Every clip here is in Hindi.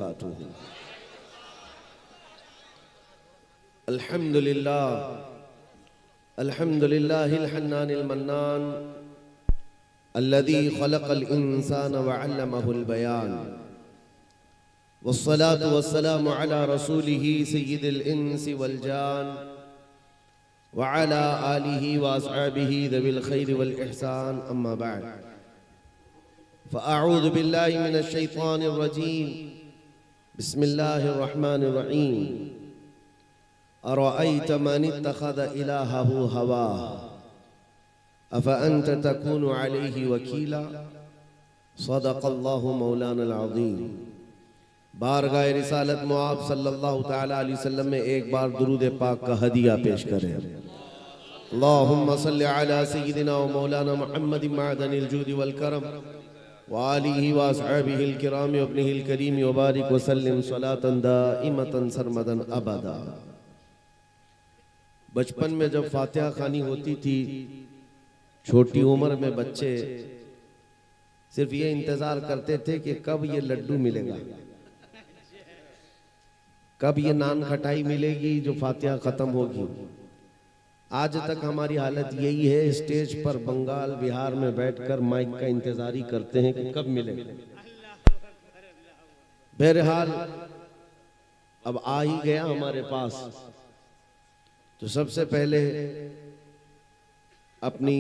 बरकातुहू। अल्हम्दुलिल्लाह अल्हम्दुलिल्लाहिल हन्नानिल मन्नान अल्लज़ी खलक़ल इंसान व अल्लमहुल बयान वस्सलातु वस्सलामु अला रसूलिही सय्यिदिल इंसी वल जान व अला आलिही व अस्हाबिही ज़विल खैरि वल इहसान अम्मा बअद फ़अऊज़ु बिल्लाहि मिनश शैतानिर रजीम बिस्मिल्लाहिर रहमानिर रहीम अरअयत मन इत्तख़ज़ इलाहहु हवाह अफ़अन्त तकूनु अलैहि वकीला सदक़ल्लाहु मौलाना अज़ीम। बारगाह रिसालत मुआब सल्लल्लाहु तआला अलैहि वसल्लम में एक बार दुरूद पाक का हदिया पेश करें। अल्लाहुम्मा सल्लि अला सय्यिदिना व मौलाना मुहम्मद मअदनिल जूदि वल करम व आलिहि व अस्हाबिहिल किराम व इब्निहिल करीम व बारिक व सल्लिम सलातन दाइमतन सरमदन अबदा। बचपन में जब फातिहा खानी होती थी, छोटी उम्र में बच्चे सिर्फ ये इंतजार करते थे कि कब ये लड्डू मिलेगा, कब ये नान खटाई मिलेगी जो फातिहा खत्म होगी। आज तक हमारी हालत यही है, स्टेज पर बंगाल बिहार में बैठकर माइक का इंतजार ही करते हैं कि कब मिलेगा। बहरहाल अब आ ही गया हमारे पास, तो सबसे पहले अपनी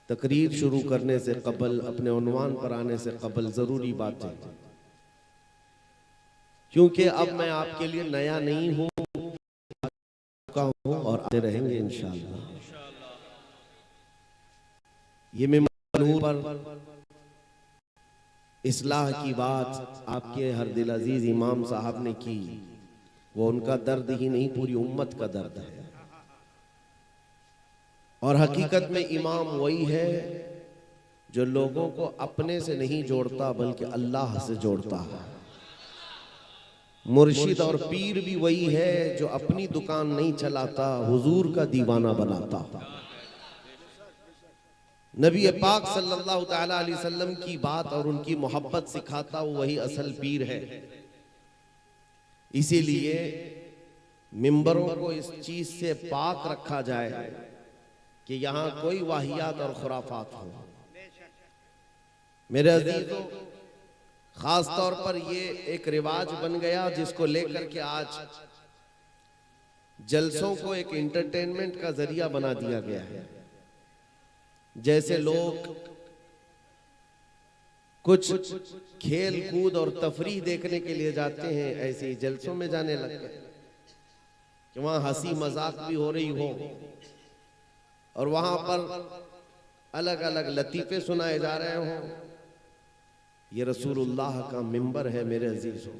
तकरीर शुरू करने से कबल, अपने उन्वान पर आने से कबल जरूरी बात है, क्योंकि अब मैं आपके लिए नया नहीं हूं और आते रहेंगे इंशाअल्लाह। ये मेमनूर पर इस्लाह की बात आपके हर दिल अजीज इमाम साहब ने की, वो उनका दर्द ही नहीं, पूरी उम्मत का दर्द है। और हकीकत में इमाम वही है जो लोगों को अपने से नहीं जोड़ता बल्कि अल्लाह से जोड़ता है। मुर्शिद और पीर भी वही है जो अपनी दुकान नहीं चलाता, हुजूर का दीवाना बनाता। नबी पाक सल्लल्लाहु तआला अलैहि वसल्लम की बात और उनकी मोहब्बत सिखाता वही असल पीर है। इसीलिए मिंबरों को इस चीज से पाक रखा जाए कि यहां कोई वाहियात और खुराफात हो। मेरे अजीजों, खास तौर पर ये एक रिवाज बन गया जिसको लेकर के आज जलसों को एक एंटरटेनमेंट का जरिया बना दिया गया है। जैसे लोग कुछ खेल कूद और तफरीह देखने के लिए जाते हैं, ऐसे ही जलसों में जाने लग गए कि वहां हंसी मजाक भी हो रही हो और वहां पर अलग अलग लतीफे सुनाए जा रहे हों। ये रसूलुल्लाह का मिंबर है मेरे अजीजों।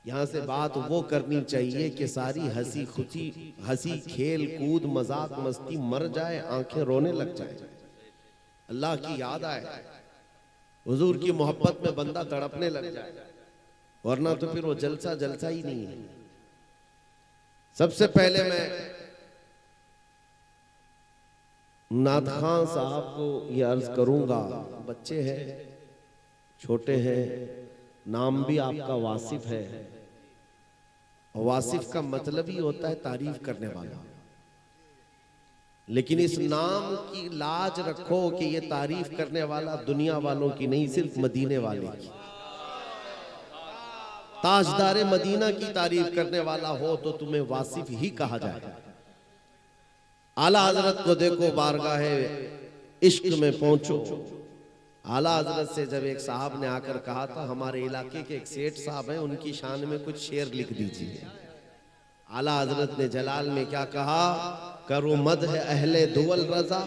यहाँ से बात वो करनी चाहिए कि सारी हंसी खुशी, हंसी खेल कूद मजाक मस्ती मर जाए, आंखें रोने लग जाए, अल्लाह की याद आए, हुजूर की मोहब्बत में बंदा तड़पने लग जाए, वरना तो फिर वो जलसा जलसा ही नहीं है। सबसे पहले मैं नात खान साहब को ये अर्ज करूंगा, बच्चे हैं, छोटे हैं, नाम भी आपका वासिफ है, और वासिफ का मतलब ही होता है तारीफ करने वाला। लेकिन इस नाम की लाज रखो कि ये तारीफ करने वाला दुनिया वालों की नहीं, सिर्फ मदीने वाले की। ताजदारे मदीना की तारीफ करने वाला हो तो तुम्हें वासिफ ही कहा जाए। आला हजरत को देखो, बारगाह इश्क में पहुंचो। आला हजरत से जब एक साहब ने आकर कहा था, हमारे इलाके के एक सेठ साहब हैं, उनकी शान में कुछ शेर लिख दीजिए। आला हजरत ने जलाल में क्या कहा, करो मद है अहले दुवल रजा,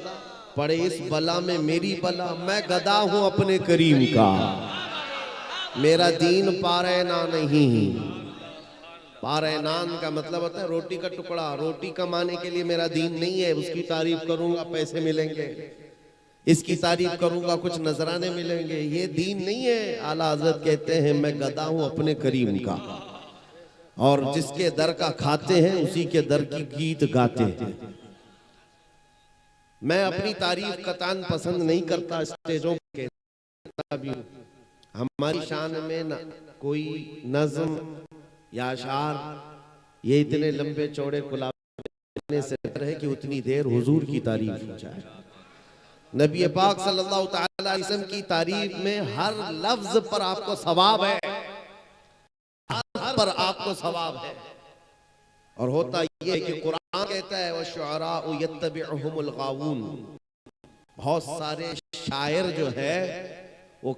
पड़े इस बला में मेरी बला, मैं गदा हूं अपने करीम का, मेरा दीन पारैना नहीं। पारैनान का मतलब होता है रोटी का टुकड़ा, रोटी कमाने के लिए मेरा दीन नहीं है, उसकी तारीफ करूंगा पैसे मिलेंगे, इसकी तारीफ करूंगा कुछ नजराने मिलेंगे, ये दीन नहीं है। आला हजरत कहते हैं मैं गदा हूं अपने करीम का, और जिसके दर का खाते हैं उसी के दर की गीत गाते हैं। मैं अपनी तारीफ कतान पसंद नहीं करता, स्टेजों पे हमारी शान में न कोई नज्म या अशार ये इतने लंबे चौड़े कुलाने से बेहतर है कि उतनी देर हुजूर की तारीफ हो जाए। नबी पाक सल्लल्लाहु तआला अलैहि वसल्लम की तारीफ में हर लफ्ज पर आपको सवाब है, हर पर आपको सवाब है। और होता यह है कि कुरान कहता है वशुअराउ यत्तबिउहुमुल गावून, बहुत सारे शायर जो है वो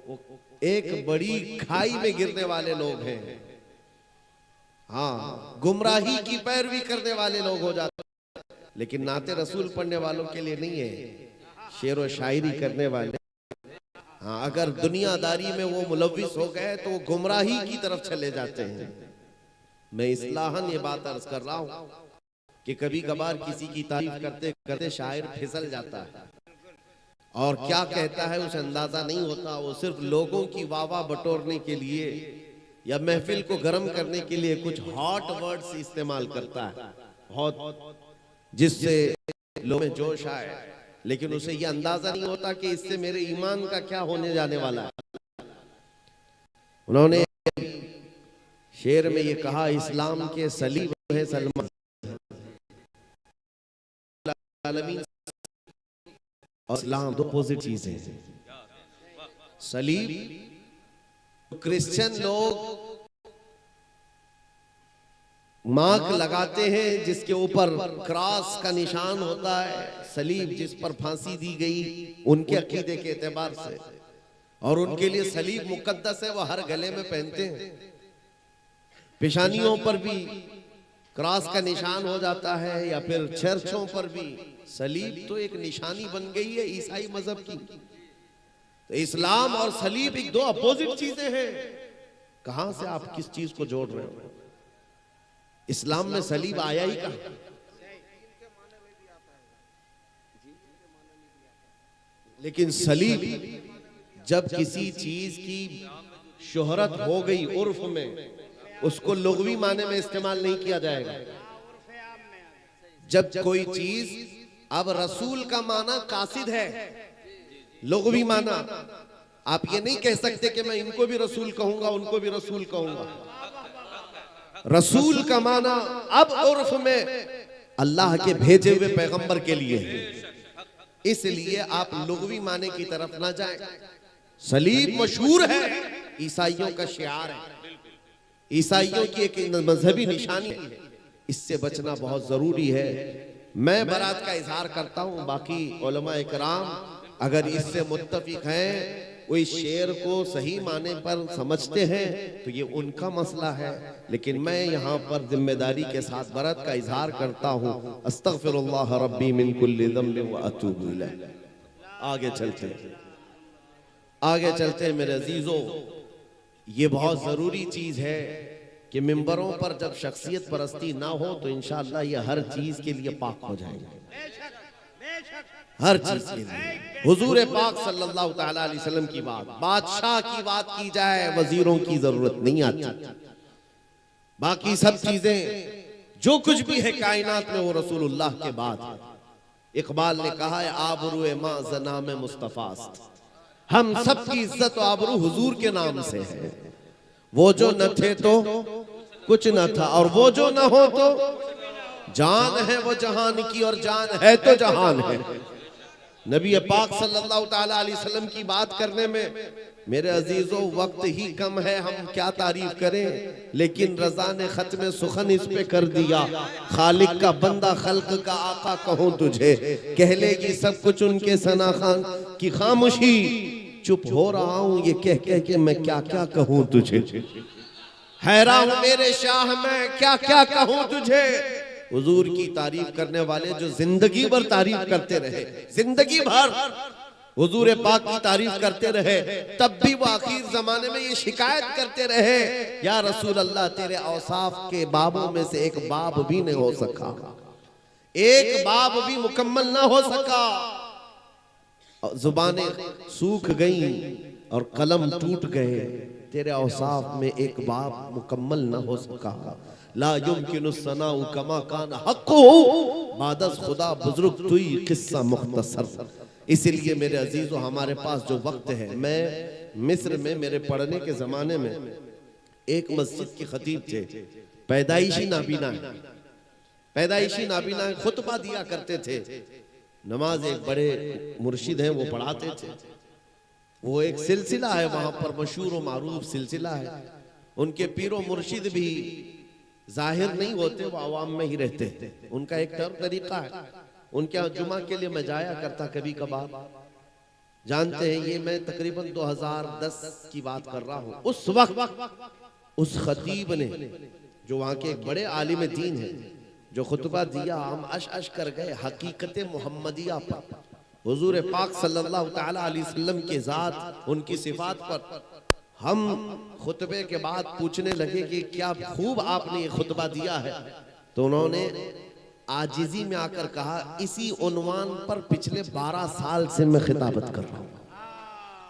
एक बड़ी खाई में गिरने वाले लोग हैं। हाँ, गुमराही की पैरवी करने वाले लोग हो जाते हैं, लेकिन नाते रसूल पढ़ने वालों के लिए नहीं है, शेर व शायरी करने वाले। हाँ, अगर दुनियादारी में वो मुलव्विस हो गए तो वो गुमराही की तरफ चले जाते हैं। मैं इस्लाहन ये बात अर्ज कर रहा हूं कि कभी कभार किसी की तारीफ करते करते शायर फिसल जाता है और क्या कहता है उसे अंदाजा नहीं होता। वो सिर्फ लोगों की वाह बटोरने के लिए या महफिल को गर्म करने के लिए कुछ हॉट वर्ड्स इस्तेमाल करता है बहुत, जिससे लोगों में जोश आए, लेकिन उसे यह अंदाजा नहीं होता कि इससे मेरे ईमान का क्या होने जाने वाला है। उन्होंने शेर में ये कहा, इस्लाम के सलीब है सलमान और इस्लाम दो अपोजिट चीजें हैं। सलीब क्रिश्चियन लोग मार्क लगाते हैं जिसके ऊपर क्रॉस का निशान होता है, सलीब जिस पर फांसी दी गई उनके अकीदे के एतबार से, और उनके लिए सलीब मुकद्दस है, वो हर गले में पहनते हैं। पेशानियों पर भी क्रॉस का निशान हो जाता है, या फिर चर्चों पर भी सलीब तो एक निशानी बन गई है ईसाई मजहब की। तो इस्लाम और सलीब एक दो अपोजिट चीजें हैं। कहां से आप किस चीज को जोड़ रहे हो? इस्लाम में सलीब आया ही कहां? लेकिन सलीब जब किसी चीज की शोहरत हो गई उर्फ में, उसको लुग़वी माने में इस्तेमाल नहीं किया जाएगा। जब कोई चीज अब रसूल का माना कासिद है, लुग़वी माना, आप ये नहीं कह सकते कि मैं इनको भी रसूल कहूंगा उनको भी रसूल कहूंगा। रसूल का माना अब उर्फ में अल्लाह के भेजे हुए पैगंबर के लिए है, इसलिए आप लुग़वी माने की तरफ ना जाएं। सलीब मशहूर है, ईसाइयों का शियार है, ईसाइयों की एक मजहबी निशानी है, इससे बचना बहुत जरूरी है। मैं बरात का इजहार करता हूं, बाकी उलमा इकराम अगर इससे मुत्तफिक हैं, वो इस शेर को सही माने पर समझते हैं तो ये उनका मसला है, लेकिन मैं यहाँ पर जिम्मेदारी के साथ बरात का इजहार करता हूँ। अस्तगफिरुल्लाह रब्बी मिन कुल्लि ज़ंबिन व अतूबु इलैह। आगे चलते मेरे अजीजों, ये बहुत जरूरी चीज है कि मिंबरों पर जब शख्सियत परस्ती ना हो तो इंशाअल्लाह ये हर चीज के लिए पाक हो जाएगा, हर चीज के लिए। हुजूर पाक सल्लल्लाहु तआला अलैहि वसल्लम की बात, बादशाह की बात की जाए, वजीरों की जरूरत नहीं आती। बाकी सब चीजें जो कुछ भी है कायनात में वो रसूलुल्लाह के बाद। इकबाल ने कहा है, आबरूए मां जना में मुस्तफास्त, हम सब की इज्जत और आबरू हुजूर के नाम से है। वो जो न थे तो कुछ न था, और वो जो न हो तो जान है वो जहान की, और जान है तो जहान है। नबी पाक सल्लल्लाहु तआला अलैहि वसल्लम की बात करने में मेरे अजीजों वक्त ही कम है, हम क्या तारीफ करें, लेकिन रजा ने खत्म सुखन इस पे कर दिया। खालिक का बंदा खल्क का आका कहूं तुझे, कह लेगी सब कुछ उनके सना खान की खामोशी। चुप हो रहा हूं ये कह कह के मैं क्या क्या कहूं तुझे, हैरान मेरे शाह मैं क्या क्या कहूं तुझे। हुजूर की तारीफ करने वाले जो जिंदगी भर तारीफ करते रहे, जिंदगी भर हुजूर पाक की तारीफ करते रहे, तब भी वो आखिर जमाने में ये शिकायत करते रहे, या रसूल अल्लाह तेरे औसाफ के बाबों में से एक बाब भी नहीं हो सका, एक बाब भी मुकम्मल ना हो सका। जुबानें सूख गई और कलम टूट गए, तेरे औसाफ में एक बाब मुकम्मल न हो सका। ला युमकिनु सनाउ कमा कान हक़्क़ु, बादस खुदा बुजुर्ग तुई किस्सा मुख्तसर। इसीलिए मेरे अजीजों, हमारे पास जो वक्त है, मैं मिस्र में मेरे पढ़ने के जमाने में एक मस्जिद के खतीब थे, पैदाइशी नाबीना है, पैदाइशी नाबीना है, खुतबा दिया करते थे। नमाज एक बड़े मुर्शिद हैं, वो पढ़ाते थे। वो एक सिलसिला है वहां पर, मशहूर व मारूफ सिलसिला है। उनके पीरो मुर्शिद भी जाहिर नहीं होते, वो आवाम में ही रहते हैं। उनका एक तरीका है। उनके यहाँ जुमा के लिए मैं जाया करता कभी कभार। जानते हैं, ये मैं तकरीबन 2010 की बात कर रहा हूँ। उस वक्त उस खतीब ने, जो वहां के एक बड़े आलिम दीन है, जो खुतबा दिया, हम अश कर गए हकीकत मोहम्मदिया पर, हुजूर पाक सल्लल्लाहु तआला अलैहि वसल्लम के जात, उनकी सिफात पर। हम खुतबे के बाद पूछने लगे कि क्या खूब आपने ये खुतबा दिया है। तो उन्होंने आजिजी में आकर कहा, इसी उन्वान पर पिछले 12 साल से मैं खिताबत कर रहा हूं,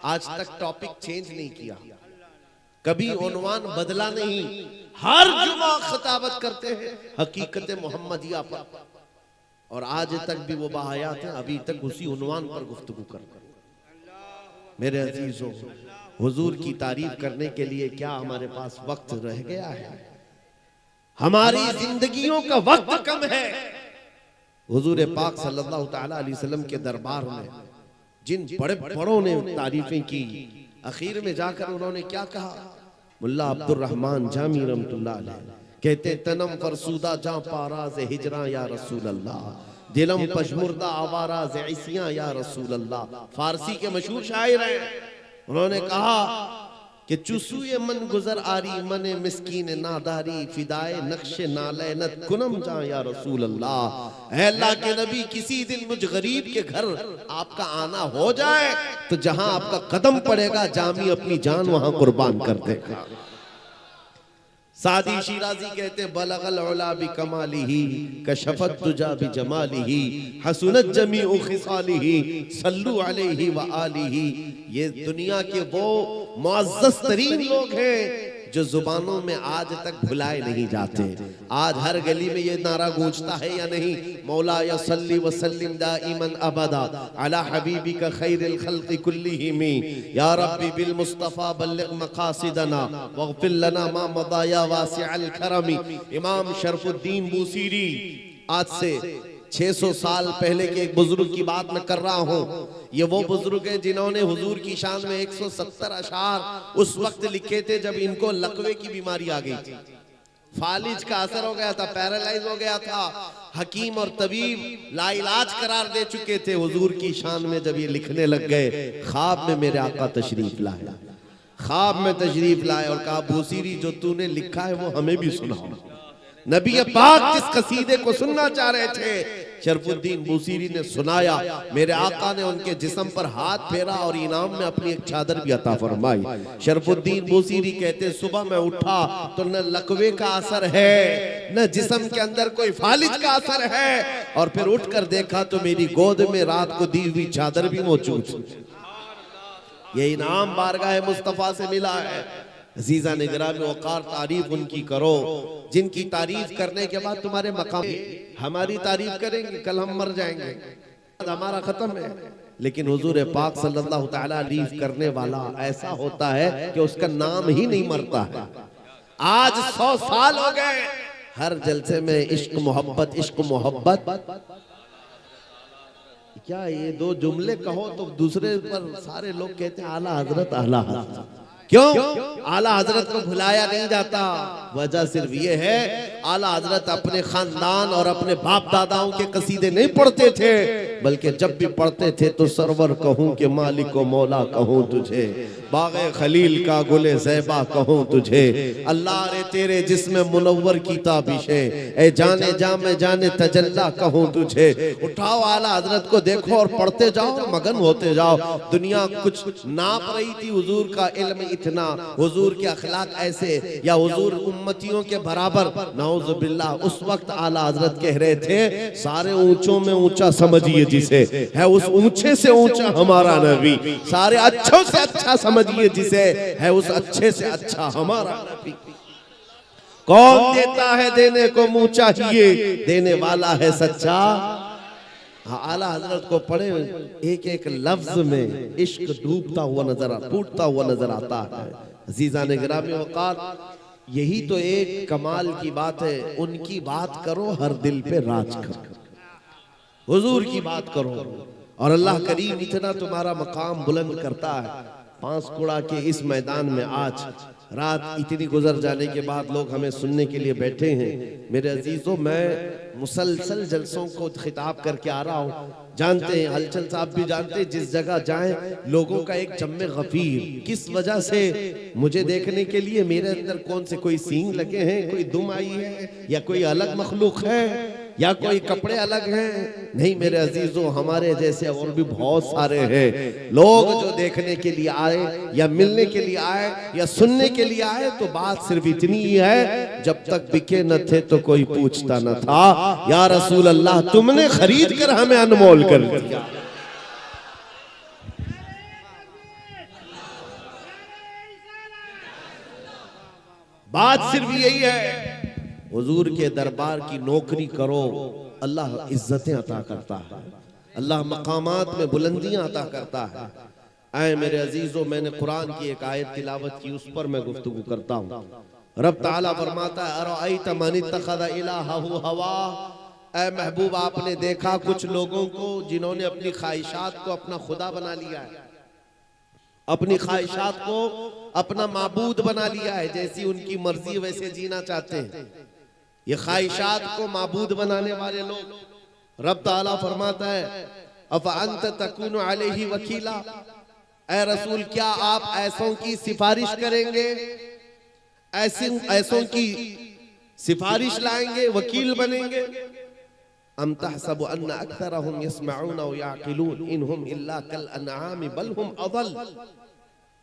आज तक टॉपिक चेंज नहीं किया, कभी उन्वान बदला नहीं, हर जुमा खिताबत करते हैं हकीकत मोहम्मदिया पर। और आज तक भी वो बाहयात हैं, अभी तक उसी उन्वान पर गुफ्तगू कर। मेरे अजीजों, हुजूर की तारीफ करने के लिए क्या हमारे पास वक्त रह गया है? हमारी जिंदगियों का वक्त कम है। हुजूर पाक सल्लल्लाहु तआला अलैहि वसल्लम के दरबार में जिन बड़े बड़ों ने तारीफें की, आखिर में जाकर उन्होंने क्या कहा? मुल्ला अब्दुर रहमान जामी रहमतुल्लाह अलैह कहते, तनम फरसूदा जा पाराज हिजरा या रसूल अल्लाह, दिलम पशमुर्दा आवाराज इसियां या रसूल अल्लाह। फारसी के मशहूर शायर हैं। उन्होंने कहा कि चुसूए मन गुजर आरी, मने मिस्कीन नादारी, फिदाए नक्शे नालैनत कुनम जा या रसूल अल्लाह। ऐ अल्लाह के नबी, किसी दिन मुझ गरीब के घर आपका आना हो जाए तो जहां आपका कदम पड़ेगा, जामी अपनी जान वहां कुर्बान कर देगा। सादी शिराजी कहते, बलगल उला बि कमालिही, कशफत दुजा बि जमालिही, हसनत जमीउ खिसालिही, सल्लु अलैहि व आलिही। ये दुनिया के वो मुअज़्ज़ज़ तरीन लोग हैं जो जुबानों में आज तक भुलाए नहीं जाते। आज हर गली में ये नारा गूंजता है या नहीं? मौला या सल्ली व सल्लिम दाइमन अबदा अला हबीबिका खैरिल खल्क़ि कुल्लिहिम, या रब्बी बिल मुस्तफा बल्लिग मकासिदना वग़फिर लना मा मदा या वासिअल करमी। इमाम शरफुद्दीन बूसीरी, आज से 600 साल पहले के एक बुजुर्ग की बात मैं कर रहा हूँ। ये वो बुजुर्ग है जिन्होंने हुजूर की शान में 170 अशार उस वक्त लिखे थे जब इनको लकवे की बीमारी आ गई थी, फालिज का असर हो गया था, पैरालाइज हो गया था। हकीम और तबीब लाइलाज करार दे चुके थे। हुजूर की शान में जब ये लिखने लग गए, ख्वाब में मेरे आका तशरीफ लाए, ख्वाब में तशरीफ लाए और कहा, बूसीरी जो तूने लिखा है वो हमें भी सुनाओ। नबी पाक जिस कसीदे को सुनना चाह रहे थे, शरफुद्दीन बूसीरी ने सुनाया। मेरे आका ने उनके जिस्म पर हाथ फेरा और इनाम में अपनी एक चादर भी अता फरमाई। शरफुद्दीन बूसीरी कहते, सुबह मैं उठा तो न लकवे का असर है, न जिस्म के अंदर कोई फालिज का असर है, और फिर उठकर देखा तो मेरी गोद में रात को दी हुई चादर भी मौजूद। ये इनाम बारगाह मुस्तफा से मिला है। अजीजा निगरान वकार, तारीफ उनकी करो जिनकी तारीफ करने के बाद तुम्हारे मकाम, हमारी तारीफ करेंगे, कल हम मर जाएंगे, हमारा खत्म है। लेकिन हुजूर पाक सल्लल्लाहु तआला तारीफ करने वाला ऐसा होता है कि उसका नाम ही नहीं मरता है। आज 100 साल हो गए, हर जलसे में इश्क मोहब्बत, इश्क मोहब्बत। क्या ये दो जुमले कहो तो दूसरे पर सारे लोग कहते हैं आला हजरत, आला हजरत। क्यों आला हजरत को भुलाया नहीं जाता? वजह सिर्फ ये है, आला हजरत अपने खानदान और अपने बाप दादाओं के कसीदे नहीं पढ़ते थे, बल्कि जब भी पढ़ते थे तो सरवर कहूं कि मालिक व मौला कहूं तुझे, बाग़े खलील का गुले ज़ैबा कहूं तुझे, अल्लाह रे तेरे जिस्म मुनव्वर की ताबिशें, ए जाने जा मैं जाने तजल्ला कहूं तुझे। उठाओ आला हजरत को देखो और पढ़ते जाओ, मगन होते जाओ। दुनिया कुछ नाप रही थी हुजूर का इल्म इतना, हुजूर के अखलाक ऐसे, या हुजूर उम्मतियों के बराबर, नाउज़ु बिल्लाह। उस वक्त आला हजरत कह रहे थे, सारे ऊंचों में ऊंचा समझिए जिसे, है उस ऊंचे से ऊंचा हमारा नबी, सारे अच्छों से अच्छा समझिए जिसे, है उस अच्छे से अच्छा हमारा नबी। कौन देता है देने को मुंह चाहिए, देने वाला है सच्चा। हाँ, आला हजरत को पढ़े, एक एक लफ्ज में इश्क डूबता हुआ नजर टूटता हुआ नजर आता है। अजीज़ान गिरामी वक़ार, यही तो एक कमाल की बात है। उनकी बात करो, हर दिल पे राज करो, हुजूर की बात करो, और अल्लाह करीम इतना तुम्हारा मकाम बुलंद करता है। पांसकुड़ा के इस मैदान में आज रात इतनी गुजर जाने के बाद लोग हमें सुनने के लिए बैठे हैं। मेरे अजीजों, मैं मुसलसल जलसों को खिताब करके आ रहा हूँ। जानते हैं, हलचल साहब भी जानते हैं, जिस जगह जाएं लोगों का एक जम्मे गफीर। किस वजह से? मुझे देखने के लिए मेरे अंदर कौन से कोई सींग लगे हैं, कोई दुम आई है, या कोई अलग मखलूक है, या कोई कपड़े अलग हैं? नहीं मेरे अजीजों, हमारे जैसे और भी बहुत सारे हैं लोग जो देखने के लिए आए, या मिलने के लिए आए, या सुनने के लिए आए। तो बात सिर्फ इतनी ही है, जब तक बिके न थे तो कोई पूछता न था। या रसूल अल्लाह, तुमने खरीद कर हमें अनमोल कर दिया। बात सिर्फ यही है, हुजूर के दरबार की नौकरी करो, अल्लाह इज्जतें अता करता है, अल्लाह मकामात में बुलंदियां अता करता है। ऐ मेरे अजीजों, मैंने कुरान की एक आयत तिलावत की, उस पर मैं गुफ्तगू करता हूँ। रब ताला फरमाता है, अरअयत मन इत्तखज़ इलाहहु हवा। ऐ महबूब, आपने देखा कुछ लोगों को जिन्होंने अपनी ख्वाहिशात को अपना खुदा बना लिया है, अपनी ख्वाहिशात को अपना माबूद बना लिया है, जैसी उनकी मर्जी वैसे जीना चाहते हैं। ये ख्वाहिशात को माबूद बनाने वाले लोग, रब ताला फरमाता है, अफ़अन्त तकूनु अलैहि वकीला। ऐ रसूल, क्या आप ऐसों की सिफारिश करेंगे, ऐसों की सिफारिश लाएंगे, वकील बनेंगे? अम तहसबु अन्ना अक्सरहुम यस्मऊन व याक़िलून इनहुम इल्ला कल अनआम बल हुम अदल।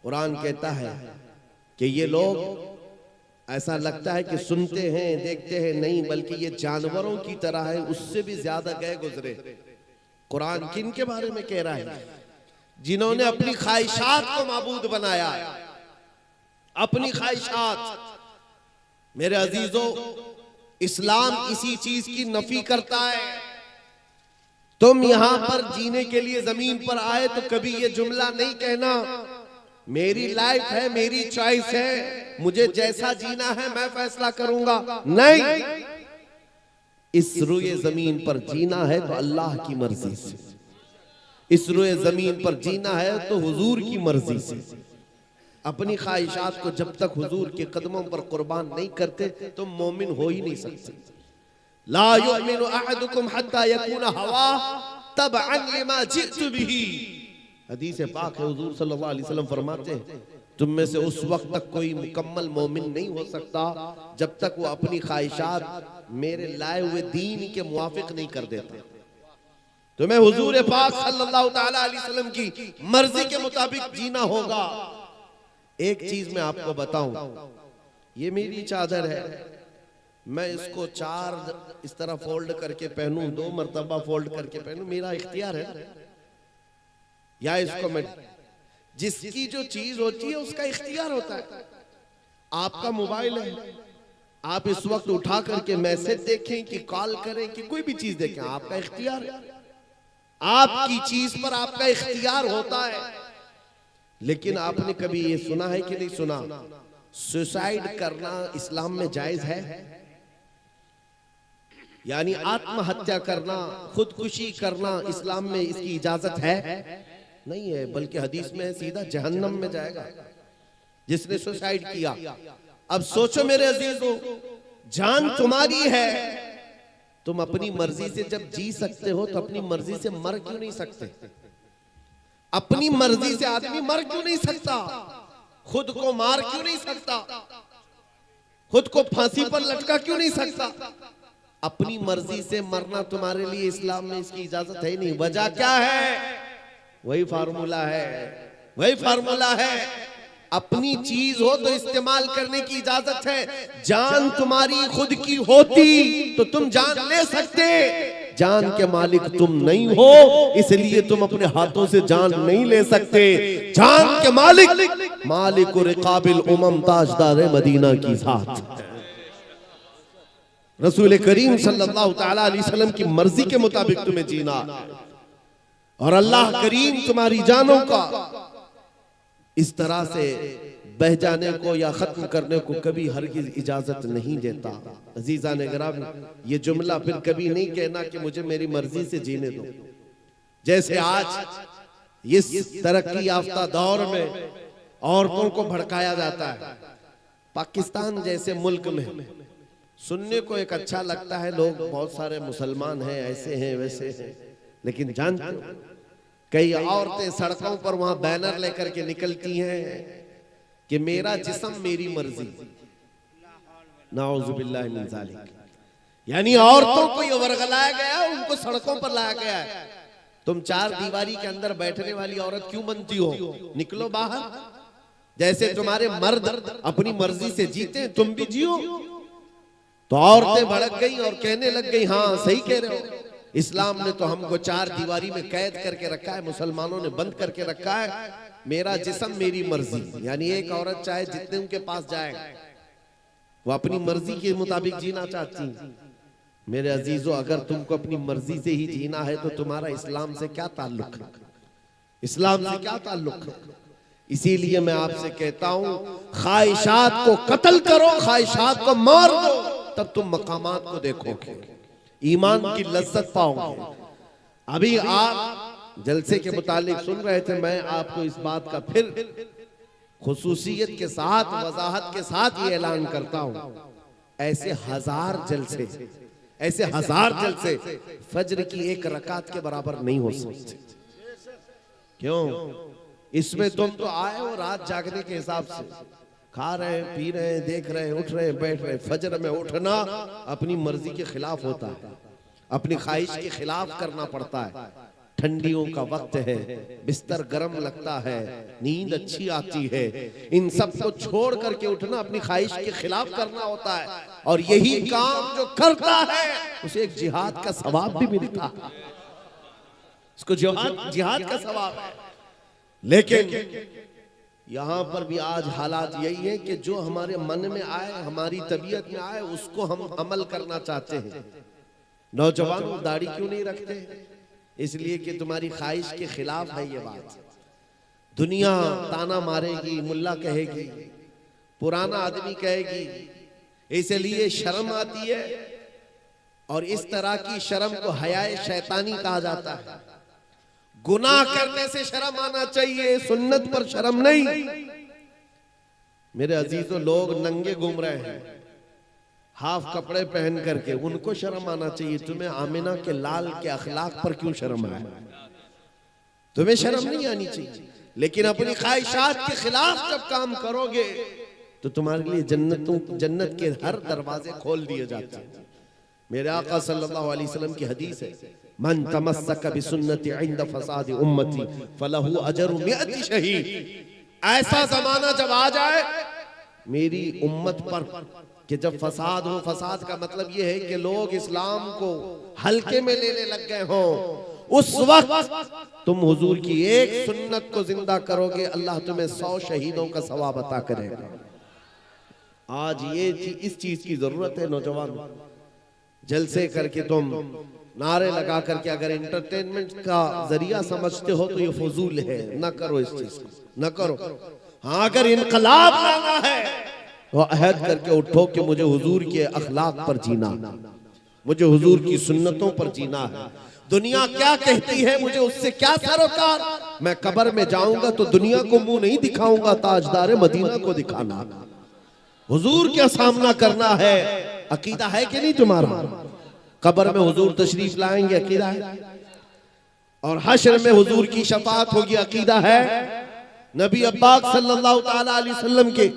कुरान कहता है कि ये लोग, ऐसा लगता है कि सुनते हैं देखते हैं, नहीं बल्कि ये जानवरों की तरह है, उससे भी ज्यादा गए गुजरे। कुरान किन के बारे में कह रहा है? जिन्होंने अपनी ख्वाहिशात को माबूद बनाया, अपनी ख्वाहिशात। मेरे अजीजों, इस्लाम इसी चीज की नफी करता है। तुम यहां पर जीने के लिए जमीन पर आए तो कभी ये जुमला नहीं कहना, मेरी लाइफ है, मेरी चॉइस है, मुझे जैसा जीना है मैं फैसला करूंगा। नहीं, इस रुए जमीन पर जीना है तो अल्लाह की मर्जी से, इस रुए जमीन पर जीना है तो हुजूर की मर्जी से। अपनी ख्वाहिशात को जब तक हुजूर के कदमों पर कुर्बान नहीं करते तुम मोमिन हो ही नहीं सकते। ला युमिनु अहदुकुम हत्ता यकूना हवा तबअन लिमा जिअतु बिही। हदीस पाक है, हुजूर सल्लल्लाहु अलैहि वसल्लम फरमाते हैं, तुम में से उस वक्त तक कोई मुकम्मल मोमिन नहीं हो सकता जब तक वो अपनी ख्वाहिशात मेरे लाए हुए दीन के मुवाफिक नहीं कर देता। तुम्हें हुजूर पाक सल्लल्लाहु ताला अलैहि वसल्लम की मर्जी के मुताबिक जीना होगा। एक चीज मैं आपको बताऊं, ये मेरी चादर है, मैं इसको 4 इस तरह फोल्ड करके पहनूं, 2 मर्तबा फोल्ड करके पहनूं, मेरा इख्तियार है। या इसको मैं, जिसकी जो चीज होती है उसका इख्तियार होता है। आपका मोबाइल है, आप इस वक्त उठा करके मैसेज देखें कि कॉल करें कि कोई भी चीज देखें, आपका इख्तियार है। आपकी चीज पर आपका इख्तियार होता है। लेकिन आपने कभी ये सुना है कि नहीं सुना, सुसाइड करना इस्लाम में जायज है? यानी आत्महत्या करना, खुदकुशी करना इस्लाम में इसकी इजाजत है? नहीं है, बल्कि हदीस में सीधा जहन्नम में जाएगा जिसने सुसाइड किया। अब सोचो मेरे अजीजों, जान तुम्हारी है, तुम अपनी मर्जी से जब जी सकते हो तो अपनी मर्जी से मर क्यों नहीं सकते? अपनी मर्जी से आदमी मर क्यों नहीं सकता? खुद को मार क्यों नहीं सकता? खुद को फांसी पर लटका क्यों नहीं सकता? अपनी मर्जी से मरना तुम्हारे लिए इस्लाम में इसकी इजाजत है ही नहीं। वजह क्या है? वही फार्मूला है, वही फार्मूला है। अपनी चीज हो तो इस्तेमाल करने की इजाजत है। जान तुम्हारी खुद की होती तो तुम जान ले सकते, जान के मालिक तुम नहीं हो, इसलिए तुम अपने हाथों से जान नहीं ले सकते। जान के मालिक मालिक रिकाबिल उमम ताजदार मदीना की जात। रसूल करीम सल्लल्लाहु ताला अलैहि वसल्लम की मर्जी के मुताबिक तुम्हें जीना, और अल्लाह करीम तुम्हारी जानों का इस तरह से बह जाने को या खत्म करने को कभी हरगिज इजाजत नहीं देता। अजीजा ने गिरामी, ये जुमला फिर कभी नहीं कहना कि मुझे मेरी मर्जी से जीने दो। जैसे आज इस तरक्की याफ्ता दौर में औरतों को भड़काया जाता है, पाकिस्तान जैसे मुल्क में सुनने को एक अच्छा लगता है, लोग बहुत सारे मुसलमान हैं, ऐसे हैं वैसे हैं, लेकिन जानते हो कई औरतें सड़कों पर वहां बैनर लेकर के निकलती हैं कि मेरा जिस्म मेरी मर्जी। नाउजुबिल्लाहि मिन ज़ालिक, यानी औरतों को ये वर्गलाया गया, उनको सड़कों पर लाया गया है। तुम चार दीवारी के अंदर बैठने वाली औरत क्यों बनती हो? निकलो बाहर। जैसे तुम्हारे मर्द अपनी मर्जी से जीते, तुम भी जियो। तो औरतें भड़क गई और कहने लग गई, हाँ सही कह रहे हो, इस्लाम ने तो हमको चार दीवारी में कैद करके रखा है, मुसलमानों ने बंद करके रखा है, मेरा जिस्म मेरी मर्जी। यानी एक औरत चाहे जितने उनके पास जाए वो अपनी मर्जी के मुताबिक जीना चाहती। मेरे अजीजों, अगर तुमको अपनी मर्जी से ही जीना है तो तुम्हारा इस्लाम से क्या ताल्लुक है? इस्लाम से क्या ताल्लुक है? इसीलिए मैं आपसे कहता हूं, ख्वाहिशात को कत्ल करो, ख्वाहिशात को मार दो, तब तुम मकामात को देखोगे, ईमान की लज्जत पाओगे। अभी आप जलसे के मुतालिक सुन रहे थे, मैं आपको इस बात का फिर खुसूसियत के साथ, वजाहत के साथ ये ऐलान करता हूं, ऐसे हजार जलसे फज्र की एक रकात के बराबर नहीं हो सकते। क्यों? इसमें तुम तो आए हो रात जागने के हिसाब से, खा रहे हैं, पी रहे हैं, देख रहे हैं, उठ रहे हैं, बैठ रहे हैं। फजर में उठना अपनी मर्जी के खिलाफ होता है, अपनी ख्वाहिश के खिलाफ करना पड़ता है। ठंडियों का वक्त है, बिस्तर गर्म लगता है, नींद अच्छी आती है, इन सब को छोड़ करके उठना अपनी ख्वाहिश के खिलाफ करना होता है। और यही काम जो करता है उसे एक जिहाद का सवाब भी मिलता है, उसको जिहाद का सवाब है। लेकिन यहां पर भी आज हालात यही है कि जो हमारे मन में आए, हमारी तबीयत में आए, उसको हम अमल करना चाहते हैं। नौजवानों, दाढ़ी क्यों नहीं रखते? इसलिए कि तुम्हारी ख्वाहिश के खिलाफ है ये बात। दुनिया ताना मारेगी, मुल्ला कहेगी, पुराना आदमी कहेगी, इसलिए शर्म आती है। और इस तरह की शर्म को हयाए शैतानी कहा जाता है। गुनाह करने से शर्म आना चाहिए, सुन्नत पर शर्म नहीं। मेरे अजीजों, लोग नंगे घूम रहे हैं, हाफ कपड़े पहन करके, उनको शर्म आना चाहिए। तुम्हें आमिना के लाल के अखलाक पर क्यों शर्म आए? तुम्हें शर्म नहीं आनी चाहिए। लेकिन अपनी ख्वाहिशात के खिलाफ जब काम करोगे तो तुम्हारे लिए जन्नत के हर दरवाजे खोल दिए जाते हैं। मेरे आका सल्लल्लाहु अलैहि वसल्लम की हदीस है, मन तमस्सक बिसुन्नति इंद फसाद उम्मती फलहु अजरु मिअति शहीद। ऐसा जमाना जब आ जाए मेरी उम्मत पर कि जब फसाद हो, फसाद का मतलब यह है कि लोग इस्लाम को हल्के में लेने लग गए हों, उस वक्त तुम हुजूर की एक सुन्नत को जिंदा करोगे, अल्लाह तुम्हें 100 शहीदों का सवाब अता करेगा। आज ये इस चीज की जरूरत है। नौजवान, जलसे करके तुम नारे लगा करके अगर एंटरटेनमेंट का जरिया समझते हो तो ये फजूल है, ना करो इस चीज को, ना करो। हाँ, अगर इनकलाब लाना है तो अहद करके उठो कि मुझे हुजूर के अखलाक पर जीना, मुझे हुजूर की सुन्नतों पर जीना है। दुनिया क्या कहती है मुझे उससे क्या सरोकार। मैं कब्र में जाऊंगा तो दुनिया को मुंह नहीं दिखाऊंगा, ताजदार मदीना को दिखाना, हुजूर क्या सामना करना है। अकीदा है कि नहीं तुम्हारा? कब्र में हुजूर तशरीफ लाएंगे, अकीदा है। और हश्र में हुजूर की शफाअत होगी, अकीदा है। नबी अब्बाक सल्लल्लाहु ताला अलैहि वसल्लम के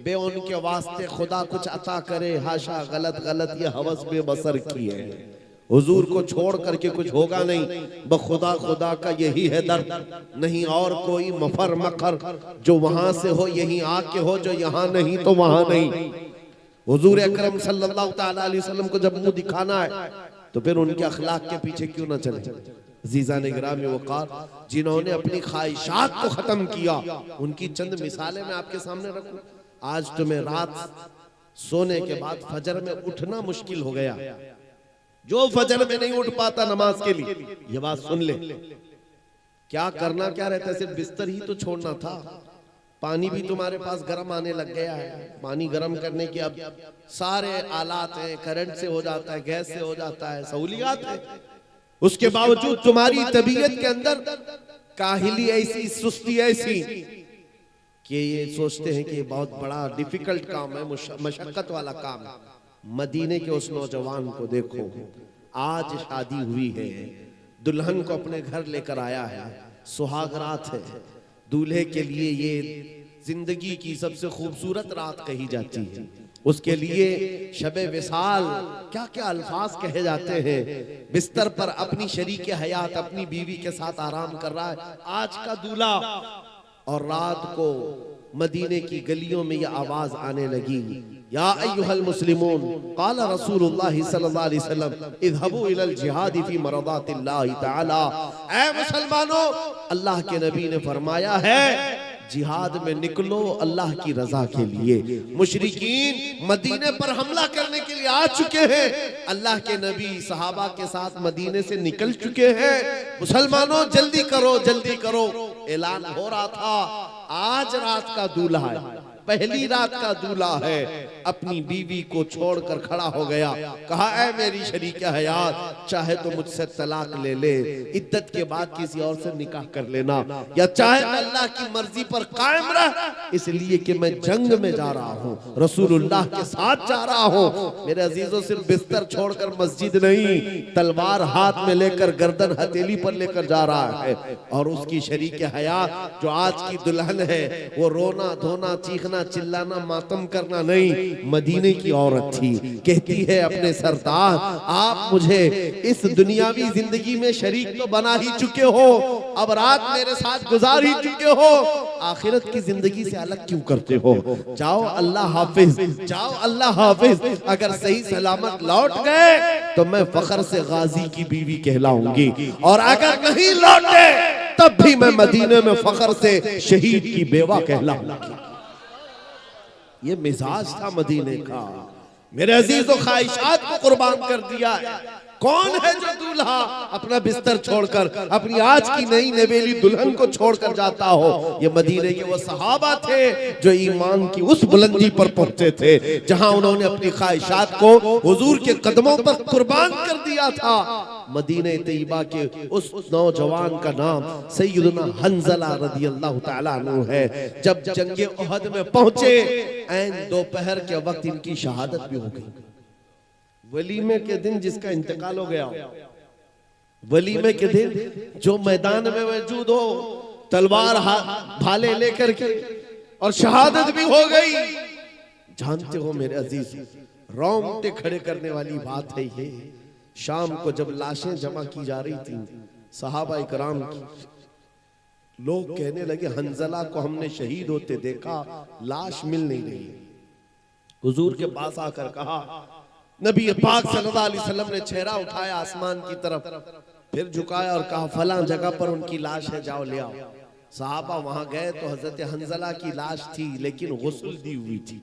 बे उनके वास्ते खुदा कुछ अता करे, हाशा, गलत गलत ये हवस बेबसर की है। हुजूर को छोड़ करके कुछ होगा नहीं, बखुदा खुदा का यही है दर्द, नहीं और कोई मफर मकर। जो वहां से हो यहीं आके हो, जो यहाँ नहीं तो वहां नहीं। हुजूर अकरम सल्लल्लाहु ताला अलैहि वसल्लम को जब मुंह दिखाना है तो फिर उनके अखलाक के पीछे क्यों ना चले। अज़ीज़ान गिरामी वक़ार, जिन्होंने अपनी ख्वाहिशात को खत्म किया, उनकी चंद मिसालें मैं आपके सामने रखूं। आज तुम्हें रात सोने के बाद फजर में उठना मुश्किल हो गया। जो फजर में नहीं उठ पाता नमाज के लिए, ये बात सुन ले, क्या करना क्या रहता है, सिर्फ बिस्तर ही तो छोड़ना था। पानी भी तुम्हारे पास गर्म आने लग गया है, पानी गर्म करने की अब सारे आलात हैं, करंट से हो जाता है, गैस से हो जाता है, सहूलियात है। उसके बावजूद तुम्हारी तबीयत के अंदर काहिली ऐसी, सुस्ती ऐसी कि ये सोचते हैं कि ये बहुत बड़ा डिफिकल्ट काम है, मशक्कत वाला काम है। मदीने के उस नौजवान को देखो, आज शादी हुई है, दुल्हन को अपने घर लेकर आया है, सुहागरात है, दूल्हे के लिए ये जिंदगी की सबसे खूबसूरत रात कही जाती है। उसके लिए शबे विसाल क्या क्या अल्फाज कहे जाते हैं। बिस्तर पर अपनी शरीके हयात अपनी बीवी के साथ आराम कर रहा है आज का दूल्हा, और रात को मदीने की गलियों में यह आवाज आने लगी, या अय्युहल मुस्लिमून क़ाल रसूलुल्लाह सल्लल्लाहु अलैहि वसल्लम इज़हबू इलल जिहाद फी मरदातिल्लाहि तआला। ऐ मुसलमानों, अल्लाह के नबी ने फरमाया है जिहाद में निकलो अल्लाह की रजा के लिए। मुशरिकीन मदीने पर हमला करने के लिए आ चुके हैं, अल्लाह के नबी सहाबा के साथ मदीने से निकल चुके हैं। मुसलमानों जल्दी करो, जल्दी करो। ऐलान हो रहा था आज रात का दूल्हा है, पहली रात का दूल्हा है, अपनी बीवी को छोड़कर खड़ा हो गया, कहा ऐ मेरी शरीक हयात, चाहे तो मुझसे तलाक ले ले, इद्दत के बाद किसी और से निकाह कर लेना, या चाहे अल्लाह की मर्जी पर कायम रह, इसलिए कि मैं जंग में जा रहा हूँ, रसूलुल्लाह के साथ जा रहा हूँ। मेरे अजीजों, सिर्फ बिस्तर छोड़कर मस्जिद नहीं, तलवार हाथ में लेकर गर्दन हथेली पर लेकर जा रहा है। और उसकी शरीक हयात जो आज की दुल्हन है, वो रोना धोना चीखना चिल्लाना मातम करना नहीं, मदीने की औरत थी। कहती है अपने सरदार, आप मुझे इस दुनियावी जिंदगी में शरीक तो बना ही चुके हो, अब रात मेरे साथ गुजार ही चुके हो, आखिरत की जिंदगी से अलग क्यों करते हो? जाओ अल्लाह हाफिज, जाओ अल्लाह हाफिज। अगर सही सलामत लौट गए तो मैं फख्र से गाजी की बीवी कहलाऊंगी, और अगर नहीं लौटे तब भी मैं मदीने में फख्र से शहीद की बेवा कहलाऊंगी। ये मिजाज था मदीने का। मेरे अजीजों, ख्वाहिशात को कुर्बान कर दिया है। कौन है जो दूल्हा अपना बिस्तर छोड़कर अपनी आज की नई नवेली दुल्हन को छोड़कर जाता हो? ये मदीने के वो सहाबा थे जो ईमान की उस बुलंदी पर पहुंचे थे जहां उन्होंने अपनी ख्वाहिशात को हुजूर के कदमों पर कुर्बान कर दिया था। मदीने तैयबा के उस नौजवान का नाम सैयदना हंज़ला रज़ियल्लाहु ताला अन्हु है। जब जंगे उहद में पहुंचे, ऐन दोपहर के वक्त इनकी शहादत भी हो गई। वलीमे के दिन जिसका इंतकाल हो गया, वलीमे के दिन जो मैदान में मौजूद हो, तलवार भाले लेकर के, और शहादत भी हो गई। जानते हो मेरे अजीज, रोंगटे खड़े करने वाली बात है ये। शाम को जब लाशें जमा की जा रही थी सहाबा इकराम की, लोग कहने लगे हंज़ला को हमने शहीद होते देखा, लाश मिल नहीं रही। हुजूर के पास आकर कहा, नबी पाक सल्लल्लाहु अलैहि वसल्लम ने चेहरा उठाया आसमान की तरफ, फिर झुकाया और कहा फलां जगह पर उनकी लाश है, जाओ ले आओ। सहाबा वहां गए तो हजरत हंज़ला की लाश थी, लेकिन गुस्ल दी हुई थी।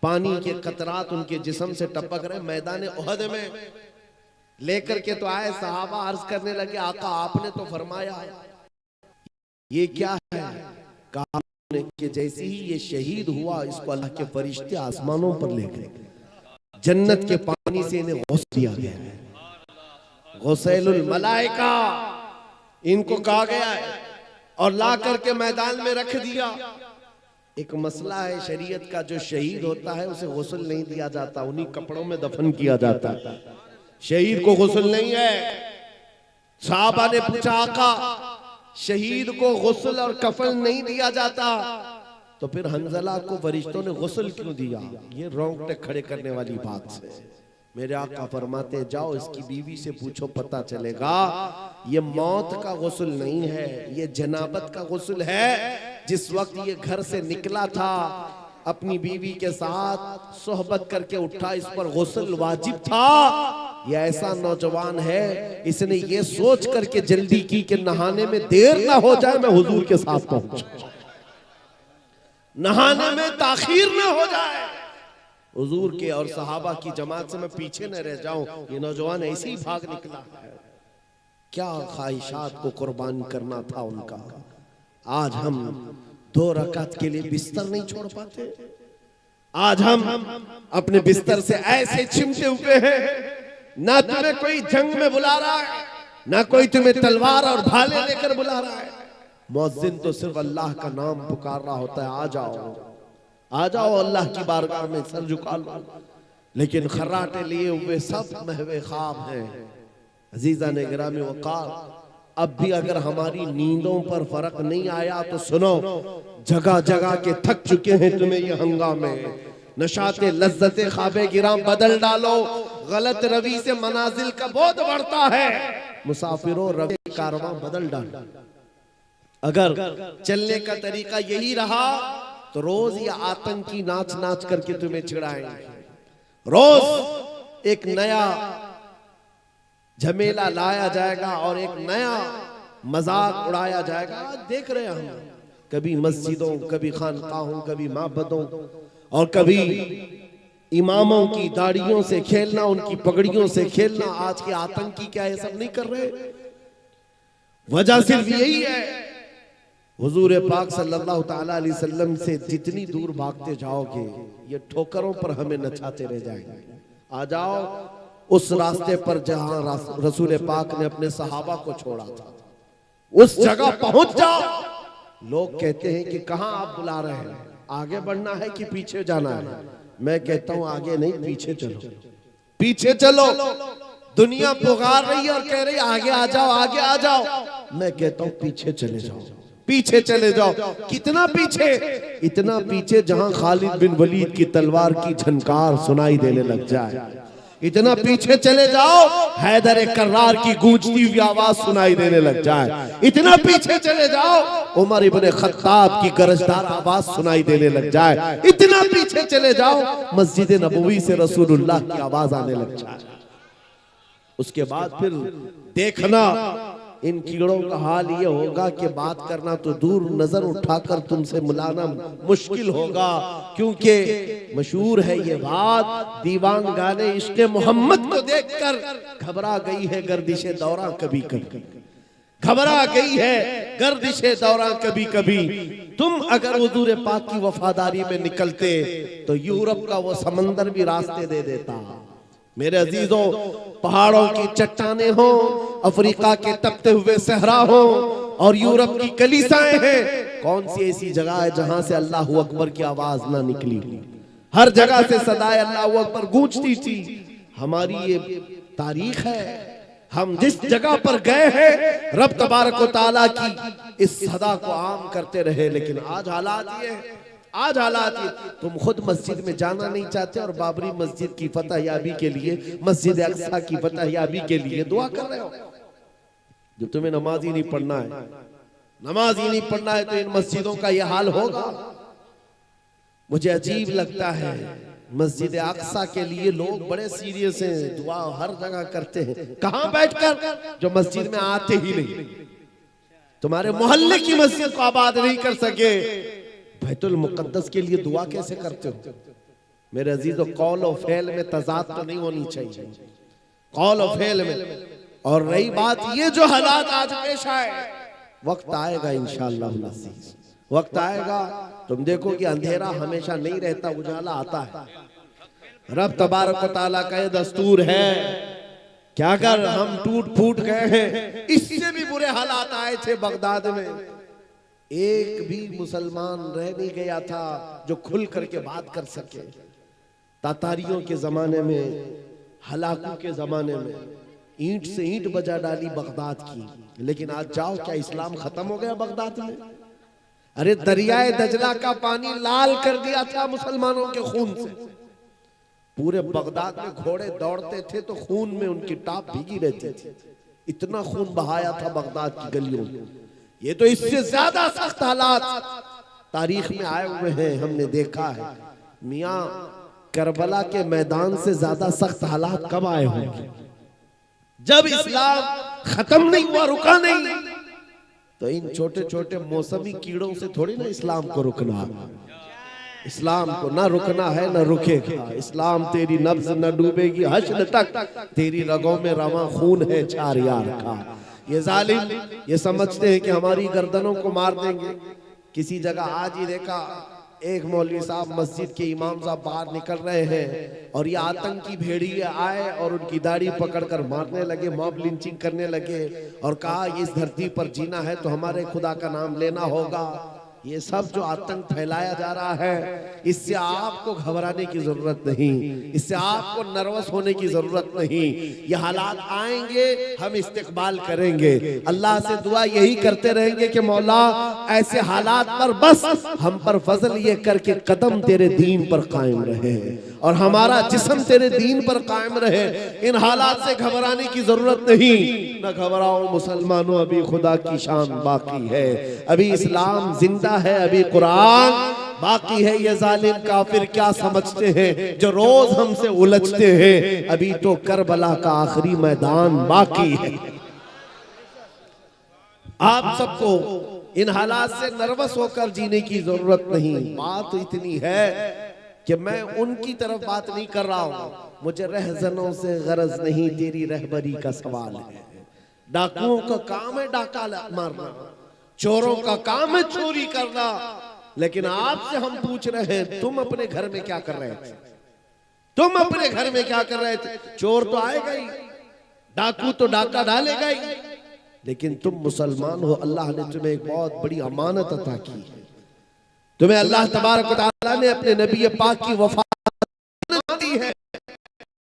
पानी के कतरात उनके जिस्म से टपक रहे। मैदान उहद में लेकर के तो आए, सहाबा अर्ज करने लगे, आका आपने तो फरमाया ये क्या है? कहा कि जैसे ही ये शहीद हुआ, इसको अल्लाह के फरिश्ते आसमानों पर ले गए, जन्नत के पानी से इन्हें गुस्ल दिया गया है, गुसैलुल मलाइका इनको कहा गया है, और ला करके मैदान में रख दिया। एक मसला है शरीयत का, जो शहीद होता है उसे गुस्ल नहीं दिया जाता, उन्हीं कपड़ों में दफन किया जाता है। शहीद को गुस्ल नहीं है। साहबा ने पूछा, आका शहीद को गुस्ल और कफन नहीं दिया जाता, तो फिर हंज़ला को फरिश्तों ने गुस्ल क्यों दिया? ये रोंगटे खड़े करने वाली बात है। मेरे आका फरमाते, जाओ इसकी बीवी से पूछो, पता चलेगा। ये मौत का गुस्ल नहीं है, ये जनाबत का गुस्ल है। जिस वक्त ये घर से निकला था, अपनी बीवी के साथ सोहबत करके उठा, इस पर गुस्ल वाजिब था। ये ऐसा नौजवान है, इसने ये सोच करके जल्दी की कि नहाने में देर ना हो जाए, मैं हुजूर के साथ पहुंचूं, नहाने में ताखीर ना हो जाए। हुजूर के और सहाबा की जमात से मैं पीछे न रह जाऊं, ये नौजवान ऐसे ही भाग निकला है। क्या ख्वाहिशात को कुर्बान करना था उनका। आज हम 2 रकात के लिए बिस्तर नहीं छोड़ पाते। आज हम अपने बिस्तर से ऐसे चिमटे हुए हैं, ना तुम्हें कोई जंग में बुला रहा है, ना कोई तुम्हें तलवार और भाले लेकर बुला रहा है। मुअज्जिन तो सिर्फ अल्लाह का नाम पुकार रहा होता है, आ जाओ आ जाओ अल्लाह की बारगाह में सर झुका लो। लेकिन खर्राटे लिए हुए सब महवे ख्वाब हैं। अजीजा ने गिरामी वक़ार, अब भी अगर हमारी नींदों पर फर्क नहीं आया तो सुनो, जगह जगह के थक चुके हैं तुम्हें ये हंगामे। नशाते लज्जते ख्वाबे गिराम बदल डालो, गलत रवि से मनाजिल का बोध बढ़ता है। मुसाफिरों रवि कारवां बदल डालो। अगर चलने का तरीका यही रहा तो रोज ये आतंकी नाच नाच करके तुम्हें चिढ़ाएंगे। रोज एक नया झमेला लाया जाएगा और एक नया मजाक उड़ाया जाएगा। आज देख रहे हैं हम, कभी मस्जिदों, कभी खानकाहों, कभी माबदों और कभी इमामों की दाढ़ियों से खेलना, उनकी पगड़ियों से खेलना। आज के आतंकी क्या ये सब नहीं कर रहे? वजह सिर्फ यही है, हुजूर पाक सल्लल्लाहु ताला अलैहि वसल्लम से जितनी दूर भागते जाओगे ये ठोकरों पर हमें नचाते रह जाएंगे। आ जाओ उस रास्ते पर जहां रसूल पाक ने अपने सहाबा को छोड़ा था, उस जगह पहुंच जाओ। लोग कहते हैं कि कहां आप बुला रहे हैं, आगे बढ़ना है कि पीछे जाना है? मैं कहता हूं आगे नहीं, पीछे चलो, पीछे चलो। दुनिया पुकार रही है और कह रही है आगे आ जाओ, आगे आ जाओ। मैं कहता हूं पीछे चले जाओ, पीछे चले जाओ। कितना पीछे? इतना पीछे जहां खालिद बिन वलीद की तलवार की झनकार सुनाई देने लग जाए। इतना पीछे चले जाओ हैदर कर्रार की गूंजती हुई आवाज सुनाई देने लग जाए। इतना पीछे चले जाओ उमर इब्ने खत्ताब की गरजदार आवाज सुनाई देने लग जाए। इतना पीछे चले जाओ मस्जिद नबवी से रसूलुल्लाह की आवाज आने लग जाए। उसके बाद फिर देखना इन कीड़ों का हाल ये होगा कि बात करना तो दूर, नजर उठाकर तुमसे मिलाना मुश्किल होगा। क्योंकि मशहूर है ये बात, दीवान गाने इश्क़ मोहम्मद को देखकर घबरा गई है गर्दिशे दौरा कभी कभी, घबरा गई है गर्दिशे दौरा कभी कभी। तुम अगर हुजूर पाक की वफादारी में निकलते तो यूरोप का वो समंदर भी रास्ते दे देता। मेरे अजीजों, पहाड़ों की चट्टाने हो, अफ्रीका के तपते हुए सहरा हो और यूरोप की कलीसाएं हैं, कौन सी ऐसी जगह है जहां से अल्लाहू अकबर की आवाज ना निकली? हर जगह से सदाए अल्लाहू अकबर गूंजती थी। हमारी ये तारीख है, हम जिस जगह पर गए हैं रब तबारक व तआला की इस सदा को आम करते रहे। लेकिन आज हालात ये, आज हालात ये, तुम खुद मस्जिद में जाना नहीं चाहते और बाबरी मस्जिद की फतह याबी के लिए, मस्जिद अक्सा की फतह याबी के लिए दुआ कर रहे हो। जो तुम्हें नमाज ही नहीं पढ़ना है, नमाज ही नहीं पढ़ना है तो इन मस्जिदों का यह हाल होगा। मुझे अजीब लगता है, मस्जिद अक्सा के लिए लोग बड़े सीरियस हैं, दुआ हर जगह करते हैं। कहां बैठकर? जो मस्जिद में आते ही नहीं, तुम्हारे मोहल्ले की मस्जिद को आबाद नहीं कर सके, बैतुल मुकद्दस के लिए दुआ कैसे करते हो? मेरे अजीजों, कौल और फेल में तजाद तो नहीं होनी चाहिए, कौल और फेल में। और रही बात ये जो हालात आज पेश आए, वक्त आएगा इंशाअल्लाह अज़ीज़, वक्त आएगा तुम देखो कि अंधेरा हमेशा नहीं रहता, उजाला आता है। रब तबारक व तआला का ये दस्तूर है कि अगर हम टूट फूट गए हैं, इससे भी बुरे हालात आए थे बगदाद में, एक भी मुसलमान रह नहीं गया था जो खुल करके बात कर सके। तातारियों के जमाने में, हलाकू के जमाने में ईंट से ईंट बजा डाली बगदाद की। लेकिन आज जाओ, क्या इस्लाम खत्म हो गया बगदाद में? अरे दरियाए दजला का पानी लाल कर दिया था मुसलमानों के खून से। पूरे बगदाद में घोड़े दौड़ते थे तो खून में उनकी टाप भीगी रहती थी, इतना खून बहाया था बगदाद की गलियों में। ये तो इससे ज्यादा सख्त हालात तारीख में आए हुए हैं, हमने देखा है। मियां करबला के मैदान से ज्यादा सख्त हालात कब आए होंगे? जब इस्लाम खत्म नहीं हुआ, रुका नहीं, तो इन छोटे छोटे मौसमी कीड़ों से थोड़ी ना इस्लाम को रुकना। इस्लाम को ना रुकना है ना रुकेगा। इस्लाम तेरी नब्ज न डूबेगी हश्र तक, तेरी रगों में रवा खून है चार यार का। ये जालिम ये समझते हैं कि हमारी गर्दनों को मार देंगे। किसी जगह आज ही देखा, एक मौलवी साहब मस्जिद के इमाम साहब बाहर निकल रहे हैं और ये आतंकी भेड़िए आए और उनकी दाढ़ी पकड़कर मारने लगे, मॉब लिंचिंग करने लगे और कहा इस धरती पर जीना है तो हमारे खुदा का नाम लेना होगा। ये सब जो आतंक फैलाया जा रहा है, इससे आपको घबराने की जरूरत नहीं, इससे आपको नर्वस होने की जरूरत नहीं। ये हालात आएंगे, हम इस्तेकबाल करेंगे। अल्लाह से दुआ यही करते रहेंगे कि मौला ऐसे हालात पर बस हम पर फजल ये करके कदम तेरे दीन पर कायम रहे और हमारा जिस्म तेरे दीन पर कायम रहे। इन हालात से घबराने की जरूरत नहीं। न घबराओ मुसलमानों, अभी खुदा की शान बाकी है, अभी इस्लाम जिंदा है, अभी कुरान बाकी है। ये जालिम काफिर क्या समझते हैं जो रोज हमसे उलझते हैं, अभी तो करबला का आखिरी मैदान बाकी है। आप सबको इन हालात से नर्वस होकर जीने की जरूरत नहीं। बात इतनी है कि मैं उनकी तरफ बात नहीं कर रहा हूं, मुझे रहजनों से गरज नहीं, तेरी रहबरी का सवाल है। डाकुओं का काम है डाका मारना, चोरों का काम है चोरी करना, लेकिन आपसे हम पूछ रहे हैं तुम अपने घर में क्या कर रहे थे? तुम अपने घर में क्या कर रहे थे? चोर तो आएगा ही, डाकू तो डाका डालेगा ही, लेकिन तुम मुसलमान हो, अल्लाह ने तुम्हें एक बहुत बड़ी अमानत अता की है। तुम्हें अल्लाह तबारक व तआला ने अपने नबी पाक की वफा दी है।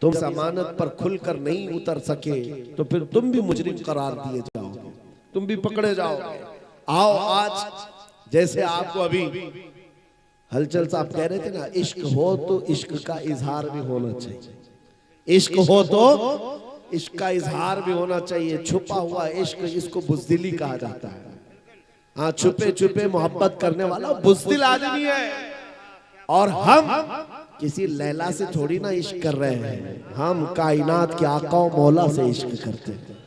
तुम इस अमानत पर खुलकर नहीं उतर सके तो फिर तुम भी मुजरिम करार दिए जाओगे, तुम भी पकड़े जाओगे। आओ आज जैसे आपको अभी हलचल साहब कह रहे थे ना, इश्क हो तो इश्क का इजहार भी होना चाहिए, इश्क हो तो इश्क का इजहार भी होना चाहिए। छुपा हुआ इश्क, इसको बुज़दिली कहा जाता है। हाँ, छुपे छुपे मोहब्बत करने वाला बुज़दिल आदमी है। और हम किसी लैला से थोड़ी ना इश्क कर रहे हैं, हम कायनात के आका और मौला से इश्क करते हैं।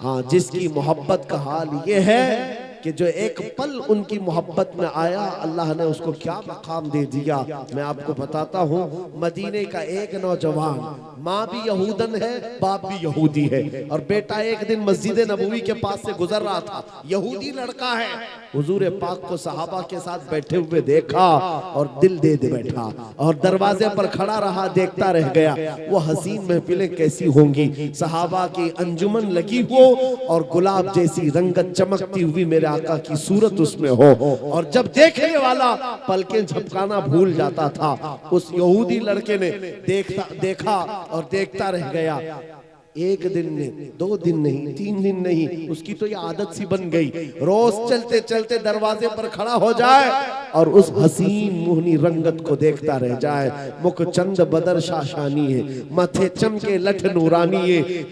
हाँ, जिसकी मोहब्बत का हाल ये है कि जो एक पल उनकी मोहब्बत में आया, अल्लाह ने उसको क्या मकाम दे दिया। मैं आपको बताता हूँ, मदीने का एक नौजवान, माँ भी यहूदन है, बाप भी यहूदी है, और बेटा एक दिन मस्जिद नबवी के पास से गुजर रहा था, यहूदी लड़का है, हुजूर पाक को सहाबा के साथ बैठे हुए देखा और दिल दे बैठा और दरवाजे पर खड़ा रहा, देखता रह गया। वो हसीन महफिलें कैसी होंगी, सहाबा की अंजुमन लगी हो और गुलाब जैसी रंगत चमकती हुई मेरे आका की सूरत उसमें हो, और जब देखने वाला पलकें झपकाना भूल जाता था, उस यहूदी लड़के ने देखा और देखता रह गया। एक दिन नहीं, 2 दिन नहीं, 3 दिन नहीं, उसकी तो ये आदत सी बन गई, रोज चलते चलते दरवाजे पर खड़ा हो जाए और उस हसीन मोहनी रंगत को देखता रह जाए। मुख चंद बदर शाशानी है, माथे चमके लठ नूरानी है,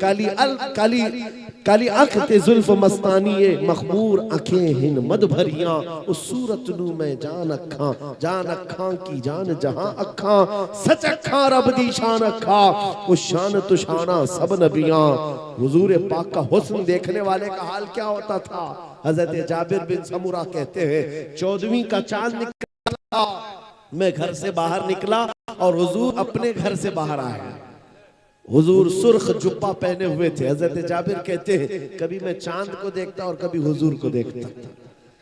काली आंख ते जुल्फ मस्तानी है, मखमूर आंखें हिन मद भरियां, उस सूरत नू मैं जान अखां की जान जहां अखां, सच अखां रब दी शान अखां, उस शान तुशाना सब नबियां। हुजूर पाक का हुस्न देखने वाले का हाल क्या होता था? हजरत जाबिर बिन समुरा कहते हैं, 14वीं का चांद निकला, मैं घर से बाहर निकला और हुजूर अपने घर से बाहर आए। हुजूर सुर्ख जुब्बा पहने हुए थे। हजरत जाबिर कहते हैं, कभी मैं चांद को देखता और कभी हुजूर को देखता,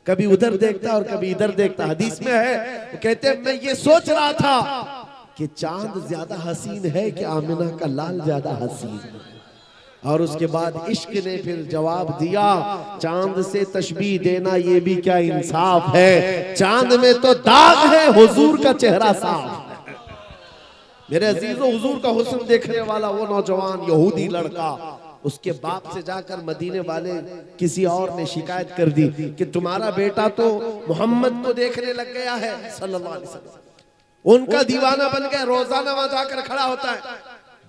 कभी उधर देखता और कभी इधर देखता। हदीस में है, वो कहते हैं, मैं ये सोच रहा था कि चांद ज्यादा हसीन है कि आमिना का लाल ज्यादा हसीन। और उसके बाद इश्क ने फिर जवाब दिया, चांद से तशबीह देना ये भी क्या इंसाफ है, चांद में तो दाग है, हुजूर का चेहरा साफ। मेरे अजीजों, हुजूर का हुस्न देखने वाला वो नौजवान यहूदी लड़का, उसके बाप से जाकर मदीने वाले किसी और ने शिकायत कर दी कि तुम्हारा बेटा तो मोहम्मद को देखने लग गया है सल्लल्लाहु अलैहि वसल्लम, उनका दीवाना बन गया, रोजाना वहां जाकर खड़ा होता है।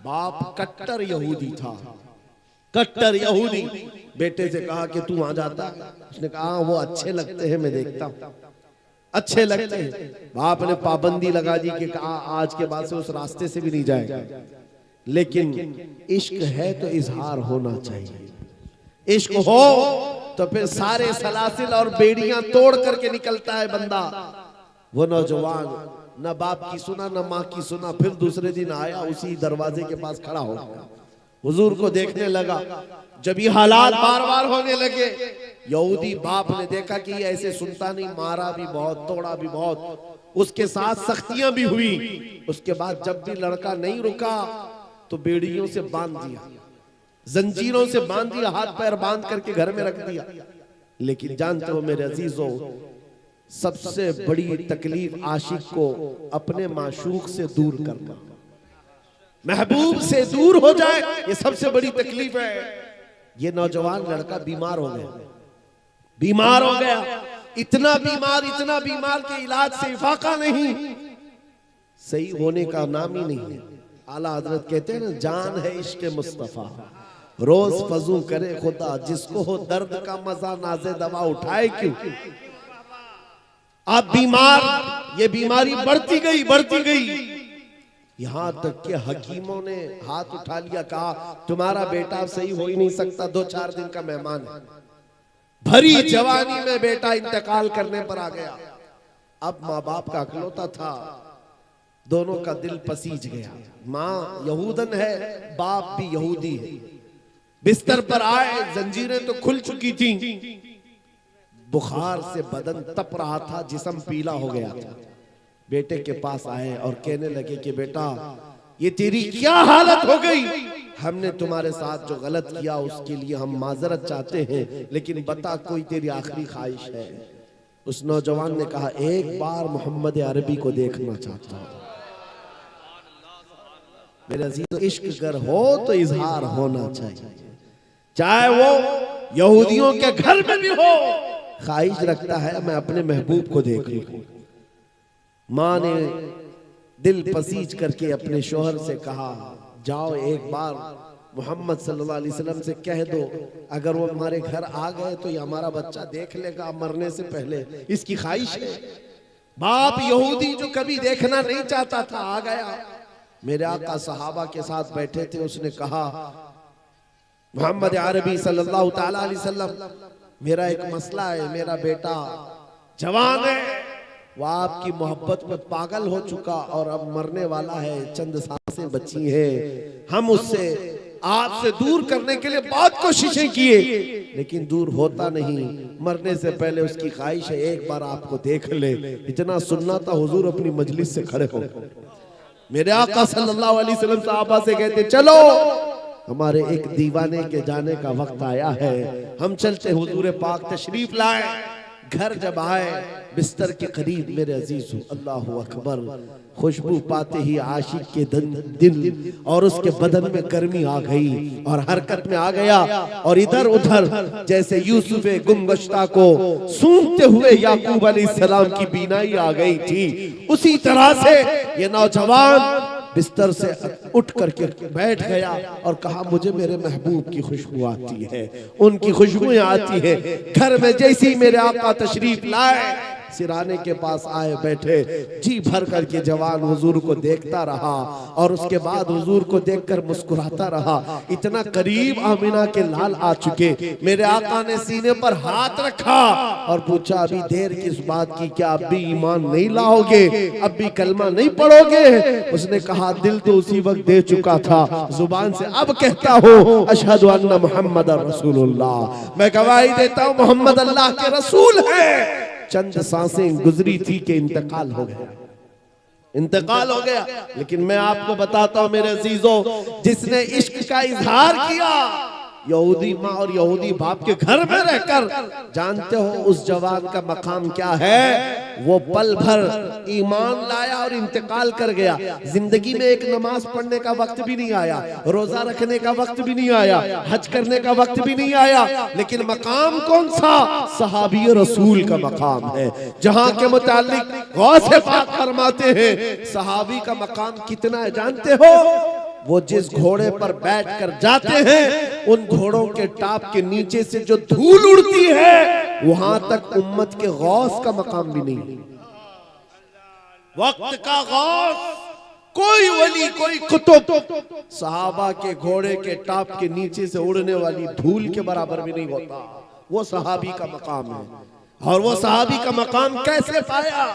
बाप कट्टर यहूदी था, कट्टर यहूदी। बेटे से कहा कि तू वहां जाता, उसने कहा वो अच्छे लगते हैं, मैं देखता हूं, अच्छे लगते हैं। बाप ने पाबंदी लगा दी कि आज के बाद से उस रास्ते से भी नहीं जाएगा। लेकिन इश्क है तो इजहार होना चाहिए, इश्क हो तो फिर सारे सलासिल और बेड़ियां तोड़ करके निकलता है बंदा। वो नौजवान न बाप की सुना न माँ की सुना, फिर दूसरे दिन आया, उसी दरवाजे के पास खड़ा हो गया, हुजूर को देखने लगा। जब ये हालात बार बार होने लगे, यहूदी बाप ने देखा कि ये ऐसे सुनता नहीं, मारा भी बहुत, तोड़ा भी बहुत, उसके साथ सख्तियां भी हुई। उसके बाद जब भी लड़का नहीं रुका तो बेड़ियों से बांध दिया, जंजीरों से बांध दिया, हाथ पैर बांध करके घर में रख दिया। लेकिन जानते हो मेरे अजीजों, सबसे बड़ी तकलीफ आशिक को अपने माशूक से दूर करना, महबूब से दूर हो जाए, ये सबसे बड़ी तकलीफ है। ये नौजवान लड़का बीमार हो गया, बीमार हो गया, इतना बीमार के इलाज से इफाका नहीं, सही होने का नाम ही नहीं है। आला हजरत कहते हैं ना, जान है इश्क मुस्तफा, रोज फजू करे खुदा, जिसको हो दर्द का मजा नाज़े दवा उठाए क्यों। आप बीमार, ये बीमारी बढ़ती गई, यहां तक कि हकीमों ने हाथ उठा लिया, कहा तुम्हारा बेटा सही हो ही नहीं सकता, 2-4 दिन का मेहमान है। भरी जवानी में बेटा इंतकाल करने पर आ गया। अब माँ बाप का अकलौता था, दोनों का दिल पसीज गया। माँ यहूदन है, बाप भी यहूदी है। बिस्तर पर आए, जंजीरें तो खुल चुकी थी, बुखार से बदन तप रहा था, जिस्म पीला हो गया था। बेटे के पास आए और कहने लगे कि बेटा ये तेरी क्या हालत हो गई, हमने तुम्हारे साथ जो गलत किया उसके लिए हम माजरत चाहते हैं, लेकिन बता कोई तेरी आखिरी ख्वाहिश है। उस नौजवान ने कहा, एक बार मोहम्मद अरबी को देखना चाहता हूं। मेरे अजीज, इश्क अगर हो तो इजहार होना चाहिए, चाहे वो यहूदियों के घर में भी हो। ख्वाहिश रखता है मैं अपने महबूब को देख लूं। माँ ने दिल पसीज करके अपने शोहर से कहा, जाओ एक बार मोहम्मद सल्लल्लाहु अलैहि वसल्लम से कह दो, अगर वो हमारे घर आ गए तो ये हमारा बच्चा देख लेगा मरने से पहले, इसकी ख्वाहिश है। बाप यहूदी जो कभी देखना नहीं चाहता था आ गया। मेरे आका सहाबा के साथ बैठे थे, उसने कहा, मोहम्मद अरबी सल्लल्लाहु ताला अलैहि वसल्लम, मेरा एक मसला है, मेरा बेटा जवान है, वो आपकी मोहब्बत में पागल हो चुका और अब मरने वाला है, चंद सांसें बची हैं। हम उससे आपसे दूर करने के लिए बहुत कोशिशें किए, लेकिन दूर होता नहीं। मरने से पहले उसकी ख्वाहिश है एक बार आपको देख ले। इतना सुनना था, हुजूर अपनी मजलिस से खड़े हो। मेरे आका सल्लल्लाहु अलैहि वसल्लम साहबा से कहते, चलो हमारे एक दीवाने के जाने का वक्त आया है, हम चलते। हुजूर पाक तशरीफ लाए, घर जब आए बिस्तर के करीब, मेरे अजीजों अल्लाह अकबर, खुशबू पाते ही आशिक के दिल और उसके बदन में गर्मी आ गई और हरकत में आ गया, और इधर उधर जैसे यूसुफ गुमगश्ता को सूंघते हुए याकूब अलैहिस्सलाम की बीनाई आ गई थी, उसी तरह से ये नौजवान बिस्तर से उठ करके बैठ गया और कहा, मुझे मेरे महबूब की खुशबू आती है, उनकी खुशबुएं आती है। घर में जैसे ही मेरे आका तशरीफ लाए, सिराने के पास आए, बैठे, जी भर करके जवान हुजूर को देखता रहा और उसके बाद हुजूर को देखकर मुस्कुराता रहा। इतना करीब आमिना के लाल आ चुके, मेरे आका ने सीने पर हाथ रखा और पूछा, अभी देर किस बात की, क्या अब भी ईमान नहीं लाओगे, अब भी कलमा नहीं पढ़ोगे? उसने कहा, दिल तो उसी वक्त दे चुका था, जुबान से अब कहता हूँ अशहदु अन्ना मुहम्मदर रसूलुल्लाह, मैं गवाही देता हूँ मोहम्मद अल्लाह के रसूल है। चंद सांसें गुजरी थी कि इंतकाल हो गया, इंतकाल हो गया। लेकिन मैं आपको बताता हूं मेरे अजीजों, जिसने इश्क का इजहार किया यहूदी माँ और यहूदी बाप के घर में रहकर, जानते हो उस जवान का मकाम क्या है? वो पल भर ईमान लाया और इंतकाल कर गया। जिंदगी में एक नमाज पढ़ने का वक्त भी नहीं आया, रोजा रखने का वक्त भी नहीं आया, हज करने का वक्त भी नहीं आया, लेकिन मकाम कौन सा? सहाबी रसूल का मकाम है, जहां के मुतालिक गौसे पाक फरमाते हैं सहाबी का मकाम कितना है जानते हो? वो जिस घोड़े पर बैठकर जाते हैं, उन घोड़ों के टाप के नीचे से जो धूल उड़ती है, वहां तक उम्मत के गौस का मकाम भी नहीं। वक्त का गौस, कोई वली, कोई कुतुब सहाबा के घोड़े के टाप के नीचे से उड़ने वाली धूल के बराबर भी नहीं होता। वो सहाबी का मकाम है। और वो सहाबी का मकाम कैसे पाया?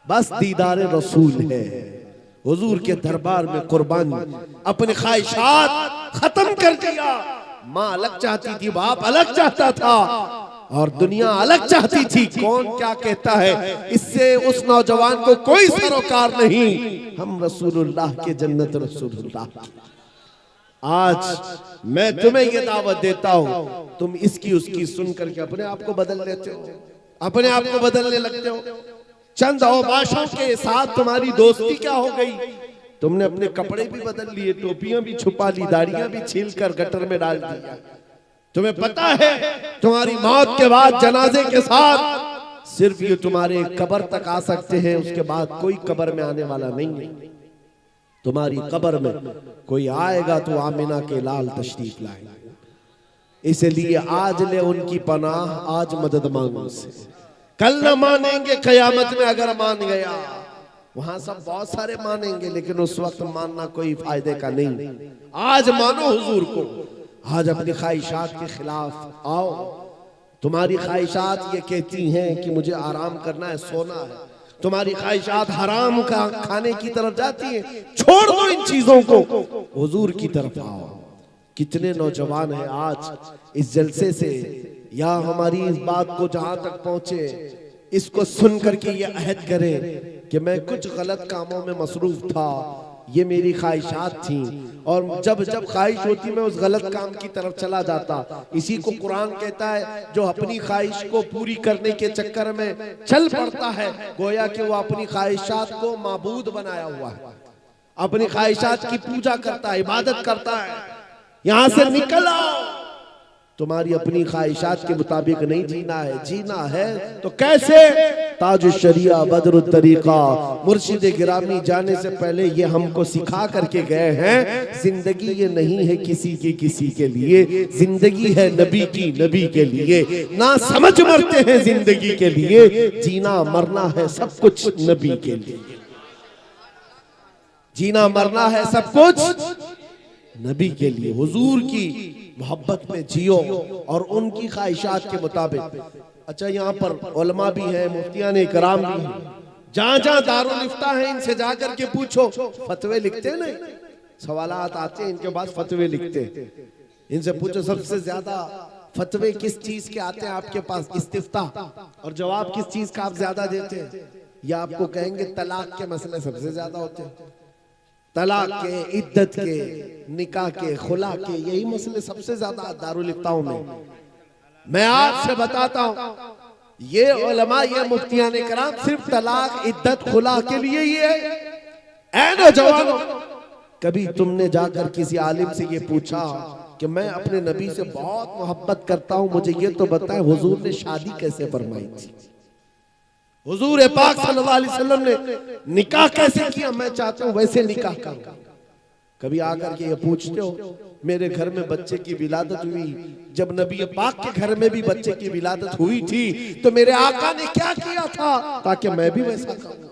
बस दीदार रसूल है। हुजूर के दरबार में कुर्बानी, अपने ख्वाहिशात खत्म कर दिया। माँ अलग चाहती थी, बाप अलग चाहता था, और दुनिया अलग चाहती थी। कौन क्या कहता है, इससे उस नौजवान को कोई सरोकार नहीं। हम रसूलुल्लाह के जन्नत रसूलुल्लाह। आज मैं तुम्हें ये दावत देता हूं, तुम इसकी उसकी सुन करके अपने आप को बदल लेते हो, अपने आप को बदलने लगते हो। चंद औबाशों के साथ तुम्हारी दोस्ती क्या हो गई, तुमने अपने कपड़े भी बदल लिए, टोपियां भी छुपा ली, दाढ़ियां भी छील कर गटर में डाल दिया। तुम्हें पता है तुम्हारी मौत के बाद जनाजे के साथ सिर्फ ये तुम्हारे कब्र तक आ सकते हैं, उसके बाद कोई कब्र में आने वाला नहीं है। तुम्हारी कब्र में कोई आएगा तो आमिना के लाल तशरीफ लाएंगे। इसलिए आज ले उनकी पनाह, आज मदद मांगो उनसे। कल न मानेंगे, कयामत में अगर मान गया, वहां सब बहुत सारे मानेंगे, लेकिन उस वक्त मानना कोई फायदे का नहीं। आज मानो हुजूर को, आज अपनी ख्वाहिशात के खिलाफ आओ। तुम्हारी ख्वाहिशात ये कहती हैं कि मुझे आराम करना है, सोना है। तुम्हारी ख्वाहिशात हराम का खाने की तरफ जाती है, छोड़ दो इन चीजों को, हुजूर की तरफ आओ। कितने नौजवान हैं आज इस जलसे से, या हमारी इस बात को जहां तक पहुंचे, इसको सुन करके ये अहद करें कि मैं कुछ गलत कामों में मसरूफ था, ये मेरी ख्वाहिशात थी, और जब जब ख्वाहिश होती मैं उस गलत काम की तरफ चला जाता। इसी को कुरान कहता है, जो अपनी ख्वाहिश को पूरी करने के चक्कर में चल पड़ता है, गोया कि वो अपनी ख्वाहिशात को माबूद बनाया हुआ है, अपनी ख्वाहिशात की पूजा करता है, इबादत करता है। यहां से निकल आओ, तुम्हारी अपनी ख्वाहिशात के मुताबिक नहीं जीना है। जीना है तो कैसे? ताज शरिया बदर तरीका मुर्शिद गिरामी जाने से पहले ये हमको सिखा करके गए हैं, जिंदगी ये नहीं है किसी की किसी के लिए, जिंदगी है नबी की नबी के लिए। ना समझ मरते हैं जिंदगी के लिए, जीना मरना है सब कुछ नबी के लिए। जीना मरना है सब कुछ नबी के लिए। हुजूर की मोहब्बत में जियो और उनकी ख्वाहिशात के मुताबिक। अच्छा, यहाँ पर उलमा भी है, मुफ्तियान इकराम भी हैं, जहां जहां दारुल इफ्ता है इनसे जाकर के पूछो, फतवे लिखते हैं नहीं, सवालात आते हैं इनके पास, फतवे लिखते हैं। इनसे पूछो सबसे ज्यादा फतवे किस चीज के आते हैं आपके पास, इस्तिफ्ता, और जवाब किस चीज का आप ज्यादा देते हैं? या आपको कहेंगे तलाक के मसले सबसे ज्यादा होते हैं, तलाक के, इद्दत के, निकाह के, खुला के, यही मसले सबसे ज्यादा दारुल इफ्ताओं में। मैं आपसे बताता हूं, ये उलमा, ये मुफ्तियान कराम सिर्फ तलाक, इद्दत, खुला के लिए ही है। ऐ नौजवानों, कभी तुमने जाकर किसी आलिम से ये पूछा कि मैं अपने नबी से बहुत मोहब्बत करता हूं, मुझे ये तो बताएं हुजूर ने शादी कैसे फरमाई थी, हुजूर पाक सल्लल्लाहु अलैहि वसल्लम ने निकाह कैसे किया, मैं चाहता हूं वैसे निकाह करूं। कभी आकर के ये पूछते हो, मेरे घर में बच्चे की विलादत हुई, जब नबी पाक के घर में भी बच्चे की विलादत हुई थी तो मेरे आका ने क्या किया था ताकि मैं भी वैसा करूं।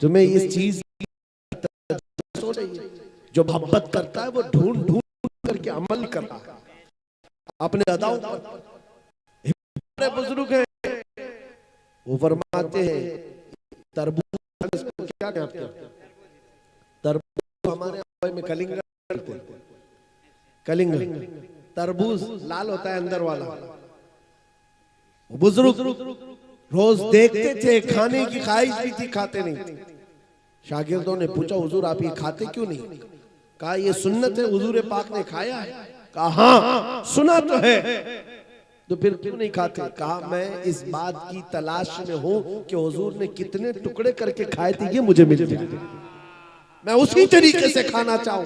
तुम्हें इस चीज जो मोहब्बत करता है वो ढूंढ ढूंढ करके अमल करता है अपने अदाओं पर। बुजुर्ग है वो फरमाते हैं, तरबूज क्या कहते हैं, तरबूज हमारे में कलिंगा, कलिंगा तरबूज लाल होता है अंदर वाला। बुजुर्ग रोज देखते थे, खाने की ख्वाहिश भी थी, खाते नहीं थे। शागिर्दों ने पूछा, हुजूर आप ये खाते क्यों नहीं? कहा ये सुन्नत है, हुजूर पाक ने खाया है। कहा हाँ सुना तो है, तो फिर क्यों नहीं खाते? कहा मैं इस बात की तलाश में हूं कि हुजूर ने कितने टुकड़े करके खाए थे, ये मुझे मिल जाए, मैं उसी तरीके से खाना चाहूं।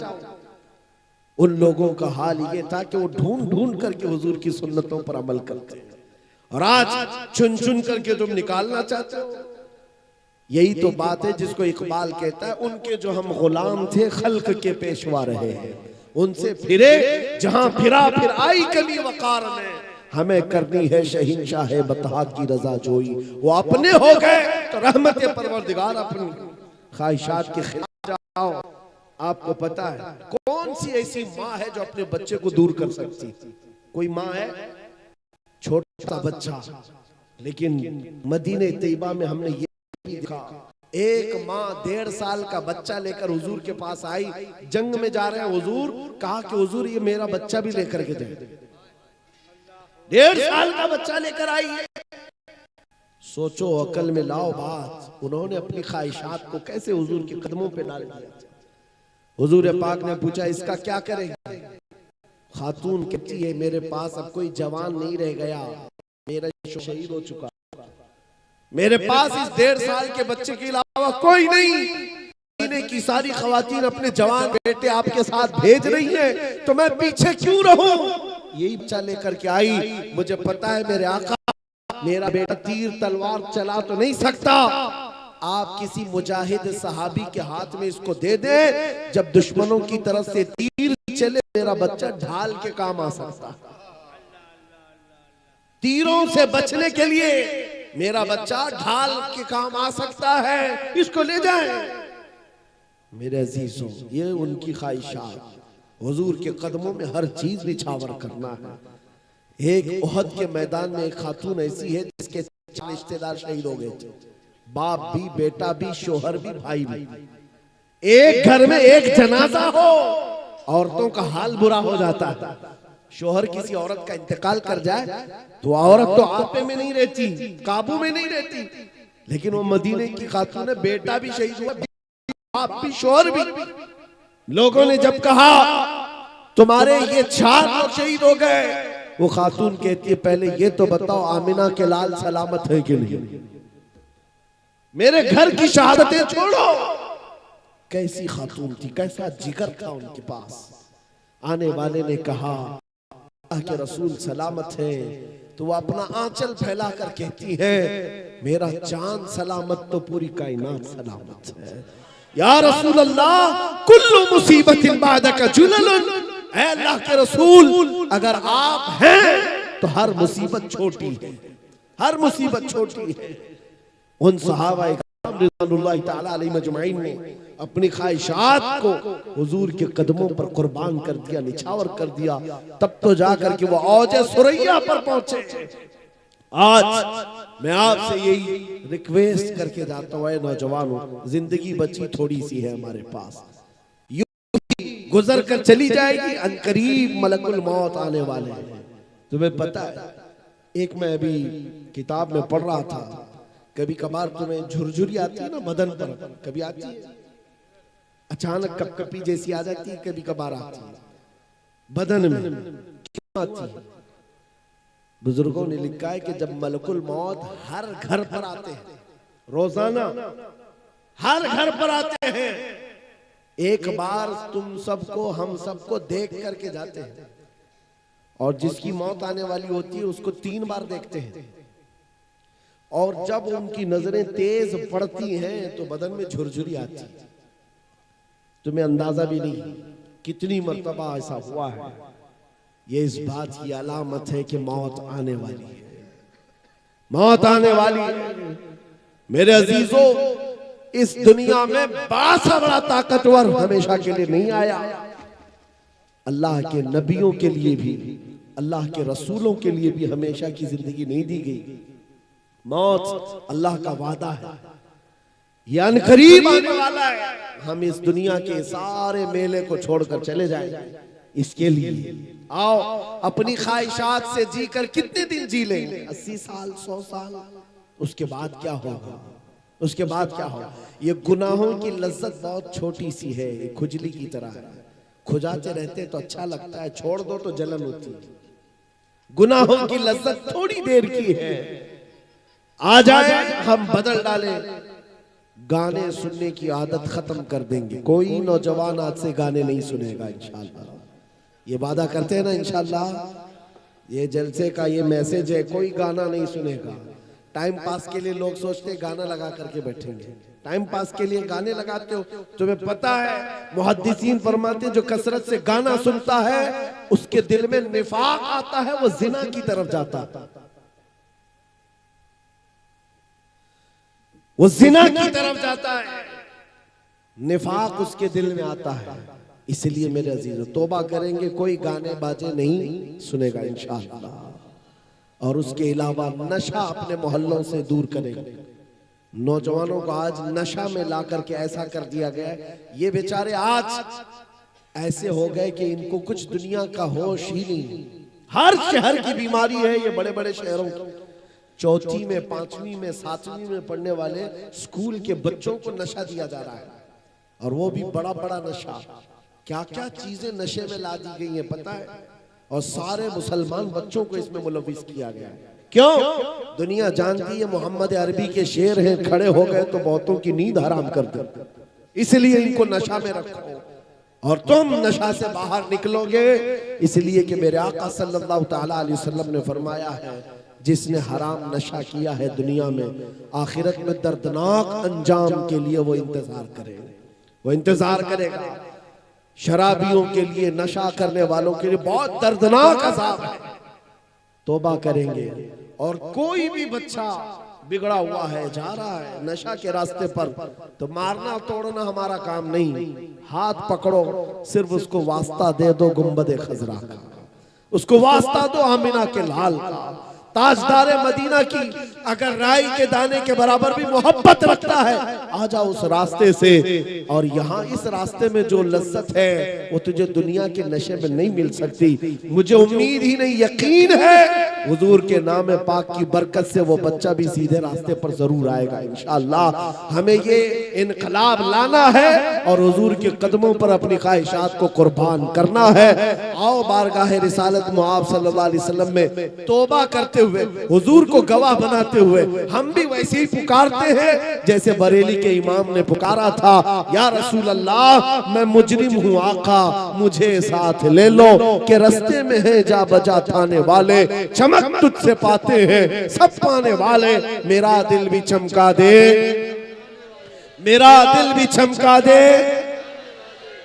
उन लोगों का हाल ये था कि वो ढूंढ ढूंढ करके हुजूर की सुन्नतों पर अमल करते हैं, और आज चुन चुन करके तुम निकालना चाहते हो। यही तो बात है जिसको इकबाल कहता है, उनके जो हम गुलाम थे खल्क के पेशवा रहे हैं, उनसे फिरे जहां फिरा फिर आई कली वकार ने, हमें करनी है शहींशाह बतहा की रजा जोई। वो अपने हो गए तो रहमत परवरदिगार अपनी ख्वाहिशात के खिलाफ जाओ। आपको पता है कौन सी ऐसी माँ है जो अपने बच्चे को दूर कर सकती? कोई माँ है, छोटा बच्चा, लेकिन मदीने तैयबा में हमने ये भी देखा। एक माँ 1.5 साल का बच्चा लेकर हुजूर के पास आई, जंग में जा रहे हैं हुजूर, कहा कि हुजूर ये मेरा बच्चा भी लेकर के जाए। 1.5 साल का बच्चा लेकर आई है। सोचो, अकल में लाओ बात, उन्होंने अपनी ख्वाहिशात को कैसे हुजूर के कदमों पे डाल दिया। हुजूर पाक ने पूछा इसका क्या करेंगे? खातून कहती है मेरे पास अब कोई जवान नहीं रह गया, मेरा शहीद हो चुका, मेरे पास इस 1.5 साल के बच्चे के अलावा कोई नहीं। मदीने की सारी खवातीन अपने जवान बेटे आपके साथ भेज रही हैं, तो मैं पीछे क्यों रहूं? यही बच्चा लेकर के आई। मुझे पता है मेरे आका, मेरा बेटा तीर तलवार चला तो नहीं सकता, आप किसी मुजाहिद सहाबी के हाथ में इसको दे दे, जब दुश्मनों की तरफ से तीर चले मेरा बच्चा ढाल के काम आ सकता। तीरों से बचने के लिए मेरा बच्चा ढाल के काम आ सकता है, इसको ले जाए। मेरे अजीजों, ये उनकी ख्वाहिशात, हुजूर के कदमों में हर चीज निछावर करना है। एक उहद के मैदान में एक खातून ऐसी है जिसके 4 रिश्तेदार शहीद हो गए थे, बाप भी, बेटा भी, शोहर भी, भाई भी। एक घर में एक जनाजा हो, औरतों का हाल बुरा हो जाता है। शोहर किसी औरत का इंतकाल कर जाए तो औरत तो आपे में नहीं रहती, काबू में नहीं रहती, लेकिन वो मदीने की खातून है, बेटा भी शहीद हुआ, बाप भी, शोहर भी। लोगों ने जब कहा तुम्हारे ये 4 लोग शहीद हो गए, वो खातून कहती है पहले ये तो बताओ आमिना के लाल सलामत है कि नहीं? मेरे घर की शहादतें छोड़ो। कैसी खातून थी, कैसा जिगर था उनके पास। आने वाले ने कहा अल्लाह के रसूल सलामत है, तो वो अपना आंचल फैला कर कहती है मेरा चांद सलामत तो पूरी कायनात सलामत है। या रसूल अल्लाह, कुल्लु मुसीबतिन बादका जुललुन, ऐ अल्लाह के रसूल अगर आप हैं तो हर मुसीबत छोटी है, हर मुसीबत छोटी है। उन सहाबा रिज़वानुल्लाहि ताला अलैहिम अजमईन ने अपनी ख्वाहिशात को हुजूर के कदमों पर कुर्बान कर दिया, निछावर कर दिया, तब तो जाकर के वो औजे सुरैया पर पहुंचे। आज मैं आपसे यही रिक्वेस्ट करके जाता हूँ, नौजवानों, जिंदगी बची थोड़ी सी है हमारे पास, यूं गुजर कर चली जाएगी, अनकरीब मलकुल मौत आने वाले हैं। तुम्हें पता है, एक मैं अभी किताब में पढ़ रहा था, कभी कभार तुम्हें झुरझुरी आती है ना बदन पर, कभी आती है अचानक कपकपी जैसी आ जाती है, कभी कभार आती है बदन में, क्यों आती है? बुजुर्गों ने लिखा है कि जब मलकुल मौत हर घर पर आते हैं, रोजाना हर घर पर आते हैं, एक बार तुम सबको, हम सबको देख करके जाते हैं, और जिसकी मौत आने वाली होती है उसको 3 बार देखते हैं, और जब उनकी नजरें तेज पड़ती हैं तो बदन में झुरझुरी आती है। तुम्हें अंदाजा भी नहीं कितनी मर्तबा ऐसा हुआ है। ये इस बात की अलामत है कि मौत आने वाली है, मौत आने वाली है। मेरे अजीजों, इस दुनिया में बड़ा ताकतवर हमेशा के लिए नहीं आया, अल्लाह के नबियों के लिए भी, अल्लाह के रसूलों के लिए भी हमेशा की जिंदगी नहीं दी गई। मौत अल्लाह का वादा है, ये अनकरीब आने वाला है। हम इस दुनिया के सारे मेले को छोड़कर चले जाएं, इसके लिए आओ अपनी ख्वाहिशात से जीकर कितने दिन जी लेंगे? 80 साल, 100 साल, उसके बाद क्या होगा? उसके बाद क्या होगा? ये गुनाहों की लज्जत बहुत छोटी सी है, ये खुजली की तरह है, खुजाते रहते तो अच्छा लगता है, छोड़ दो तो जलन होती है। गुनाहों की लज्जत थोड़ी देर की है। आ जाए हम बदल डालें, गाने सुनने की आदत खत्म कर देंगे। कोई नौजवान आज से गाने नहीं सुनेगा इंशाल्लाह, ये वादा करते हैं ना इंशाल्लाह। ये जलसे का ये मैसेज है, कोई गाना नहीं सुनेगा। टाइम पास के लिए लोग सोचते गाना लगा करके बैठेंगे, टाइम पास के लिए गाने लगाते हो। तुम्हें पता है मुहद्दिसीन फरमाते हैं जो कसरत से गाना सुनता है उसके दिल में निफाक आता है, वो जिना की तरफ जाता है, वो जिना की तरफ जाता है, निफाक उसके दिल में आता है। इसलिए मेरे अजीजों तौबा करेंगे, कोई गाने बाजे नहीं सुनेगा इंशाअल्लाह। और उसके अलावा नशा अपने मोहल्लों से दूर करेंगे। नौजवानों को आज नशा में ला करके ऐसा कर दिया गया, ये बेचारे आज ऐसे हो गए कि इनको कुछ दुनिया का होश ही नहीं। हर शहर की बीमारी है ये, बड़े बड़े शहरों की। चौथी में, पांचवी में, सातवीं में पढ़ने वाले स्कूल के बच्चों को नशा दिया जा रहा है, और वो भी बड़ा बड़ा नशा। क्या क्या चीजें नशे में ला दी गई है पता है, और सारे मुसलमान बच्चों को इसमें मुलविस किया गया है। क्यों? दुनिया जानती है मोहम्मद अरबी के शेर हैं, खड़े हो गए तो बहुतों की नींद हराम कर दे, इसलिए इनको नशा में रखो और तुम नशा से बाहर निकलोगे। इसलिए कि मेरे आका सल्लल्लाहु ताला अलैहि वसल्लम ने फरमाया है, जिसने हराम नशा किया है दुनिया में, आखिरत में दर्दनाक अंजाम के लिए वो इंतजार करेगा, वो इंतजार करेगा। शराबियों के लिए, नशा करने वालों के लिए बहुत दर्दनाक अज़ाब है। तौबा करेंगे। और कोई भी बच्चा बिगड़ा हुआ है, जा रहा है नशा के रास्ते पर, तो मारना तोड़ना हमारा काम नहीं, हाथ पकड़ो, सिर्फ उसको वास्ता दे दो गुंबद खजरा का, उसको वास्ता दो आमिना के लाल का, ताजदार मदीना की। अगर राई के दाने के बराबर भी मोहब्बत रखता है, आ जाओ उस रास्ते से। और यहाँ इस रास्ते में जो लज्जत है वो तुझे दुनिया के नशे में नहीं मिल सकती। मुझे उम्मीद ही नहीं, यकीन है हुजूर के नाम पाक की बरकत से वो बच्चा भी सीधे रास्ते पर जरूर आएगा इंशाअल्लाह। हमें ये इनकलाब लाना है और हुजूर के कदमों पर अपनी ख्वाहिशात को कुर्बान करना है। आओ बारगाह रिसालत मुआब सल्लल्लाहु अलैहि वसल्लम में तौबा करते हुए, हुजूर को गवाह बनाते हुए, हम भी वैसे ही पुकारते हैं जैसे बरेली के इमाम ने पुकारा था, या रसूल अल्लाह मैं मुजरिम हूँ आका, मुझे साथ ले लो कि रस्ते में है जा बजा थाने वाले, चमक तुझसे पाते हैं सब पाने वाले। मेरा दिल भी चमका दे, मेरा दिल भी चमका दे,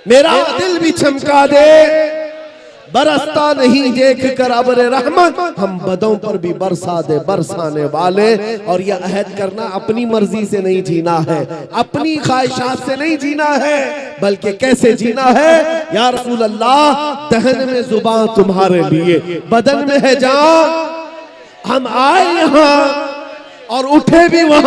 मेरा दिल भी चमका दे। बरसता नहीं देख कर अब्र रहमत, हम बदों पर भी बरसा दे बरसाने वाले। और यह अहद करना अपनी मर्जी से नहीं जीना है, अपनी ख्वाहिशात से नहीं जीना है, बल्कि कैसे जीना है? या रसूल अल्लाह दहन में जुबान तुम्हारे लिए, बदन में है जान, हम आए यहाँ और उठे भी वहां।